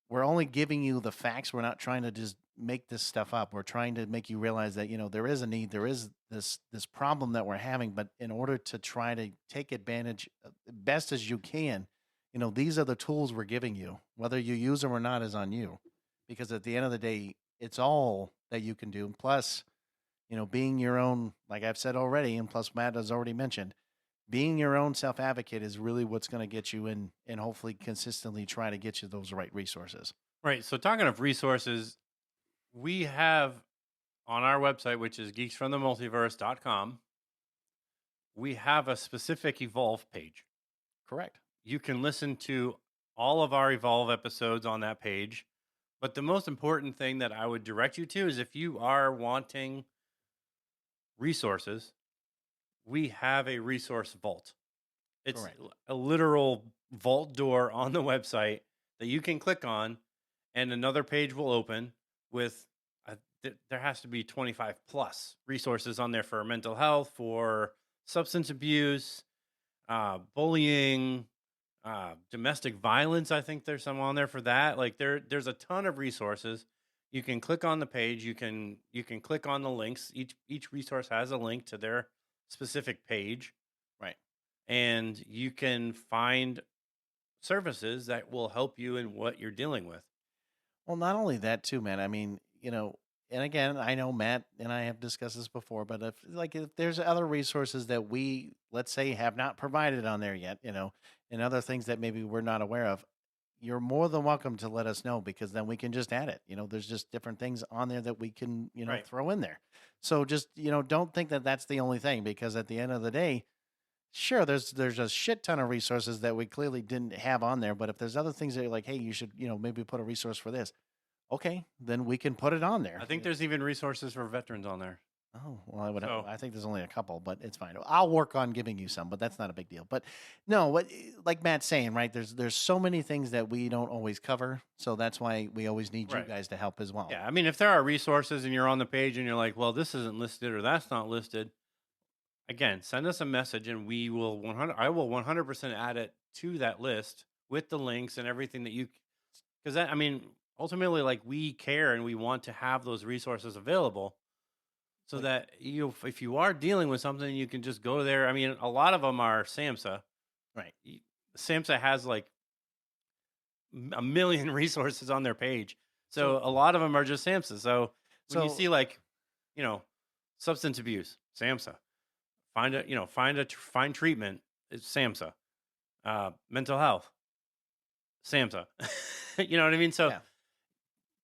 We're only giving you the facts. We're not trying to just make this stuff up. We're trying to make you realize that, there is a need, there is this problem that we're having, but in order to try to take advantage best as you can, these are the tools we're giving you. Whether you use them or not is on you. Because at the end of the day, it's all that you can do. Plus, being your own, like I've said already, and plus Matt has already mentioned, being your own self advocate is really what's going to get you in and hopefully consistently try to get you those right resources. Right. So talking of resources, we have on our website, which is geeksfromthemultiverse.com, we have a specific Evolve page. Correct. You can listen to all of our Evolve episodes on that page. But the most important thing that I would direct you to is if you are wanting resources, we have a resource vault. It's Correct. a literal vault door on the website that you can click on, and another page will open with there has to be 25 plus resources on there for mental health, for substance abuse, bullying, domestic violence. I think there's some on there for that. Like there's a ton of resources. You can click on the page. You can click on the links. Each resource has a link to their specific page, Right. and you can find services that will help you in what you're dealing with. Well, not only that too, man. I mean, and again, I know Matt and I have discussed this before, but if there's other resources that we, let's say, have not provided on there yet, and other things that maybe we're not aware of, you're more than welcome to let us know, because then we can just add it. There's just different things on there that we can, Right. throw in there. So just, don't think that that's the only thing, because at the end of the day, sure, there's a shit ton of resources that we clearly didn't have on there. But if there's other things that are like, hey, you should, maybe put a resource for this. Okay, then we can put it on there. I think there's even resources for veterans on there. Oh, well, So I think there's only a couple, but it's fine. I'll work on giving you some, but that's not a big deal. But no, like Matt's saying, right? There's so many things that we don't always cover, so that's why we always need you Right. guys to help as well. yeah, I mean, if there are resources and you're on the page and you're like, well, this isn't listed or that's not listed, again, send us a message and we will 100. I will 100% add it to that list with the links and everything that you, because I mean, ultimately, like we care and we want to have those resources available, so Like- that if you are dealing with something, you can just go there. I mean, a lot of them are SAMHSA. Right. SAMHSA has like a million resources on their page, so a lot of them are just SAMHSA. So when you So- see like, substance abuse, SAMHSA. Find treatment, it's SAMHSA. Mental health, SAMHSA. You know what I mean? So Yeah.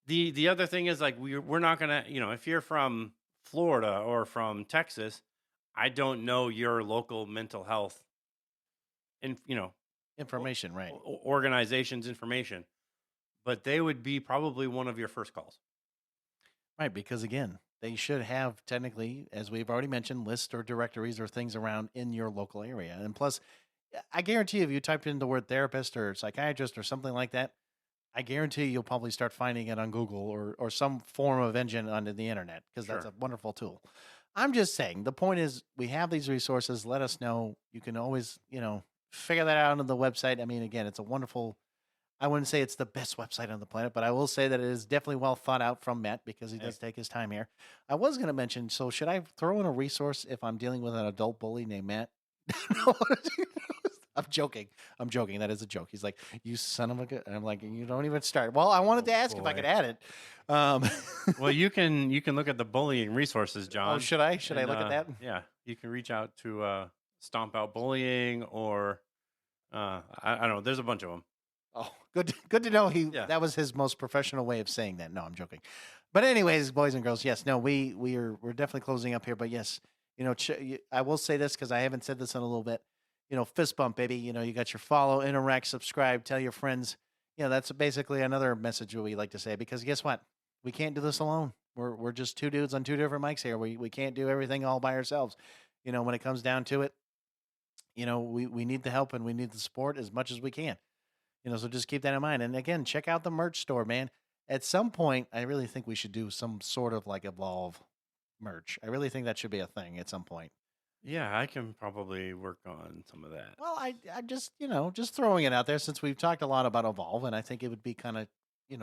the other thing is like we're not gonna, if you're from Florida or from Texas, I don't know your local mental health and Information, right? organization's information, but they would be probably one of your first calls. Right, because again, they should have technically, as we've already mentioned, lists or directories or things around in your local area. And plus, I guarantee if you typed in the word therapist or psychiatrist or something like that, I guarantee you'll probably start finding it on Google or some form of engine on the internet because that's Sure. a wonderful tool. I'm just saying the point is we have these resources. Let us know. You can always, figure that out on the website. I mean, again, it's a wonderful. I wouldn't say it's the best website on the planet, but I will say that it is definitely well thought out from Matt because he Hey. does take his time here. I was going to mention, so should I throw in a resource if I'm dealing with an adult bully named Matt? No, I'm joking. I'm joking. That is a joke. He's like, "You son of a good." I'm like, "You don't even start." Well, I wanted Oh, to ask if I boy. could add it. Um, Well, you can look at the bullying resources, John. oh, should I? Should I and, look at that? Yeah, you can reach out to Stomp Out Bullying or I don't know. There's a bunch of them. Oh, good to know. Yeah. That was his most professional way of saying that. No, I'm joking. But anyways, boys and girls, yes, no, we're definitely closing up here. But yes, I will say this because I haven't said this in a little bit. Fist bump, baby. You got your follow, interact, subscribe, tell your friends. That's basically another message that we like to say because guess what? We can't do this alone. We're just two dudes on two different mics here. We can't do everything all by ourselves. When it comes down to it, we need the help and we need the support as much as we can. So just keep that in mind. And again, check out the merch store, man. At some point, I really think we should do some sort of like Evolve merch. I really think that should be a thing at some point. Yeah, I can probably work on some of that. Well, I just, just throwing it out there since we've talked a lot about Evolve, and I think it would be kind of,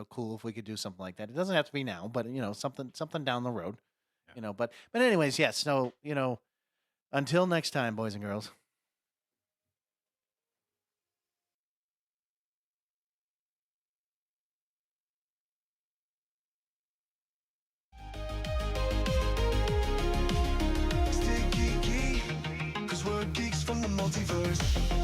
cool if we could do something like that. It doesn't have to be now, but something down the road, Yeah. But anyways, yes. So, until next time, boys and girls. Stay geeky, cause we're geeks from the multiverse.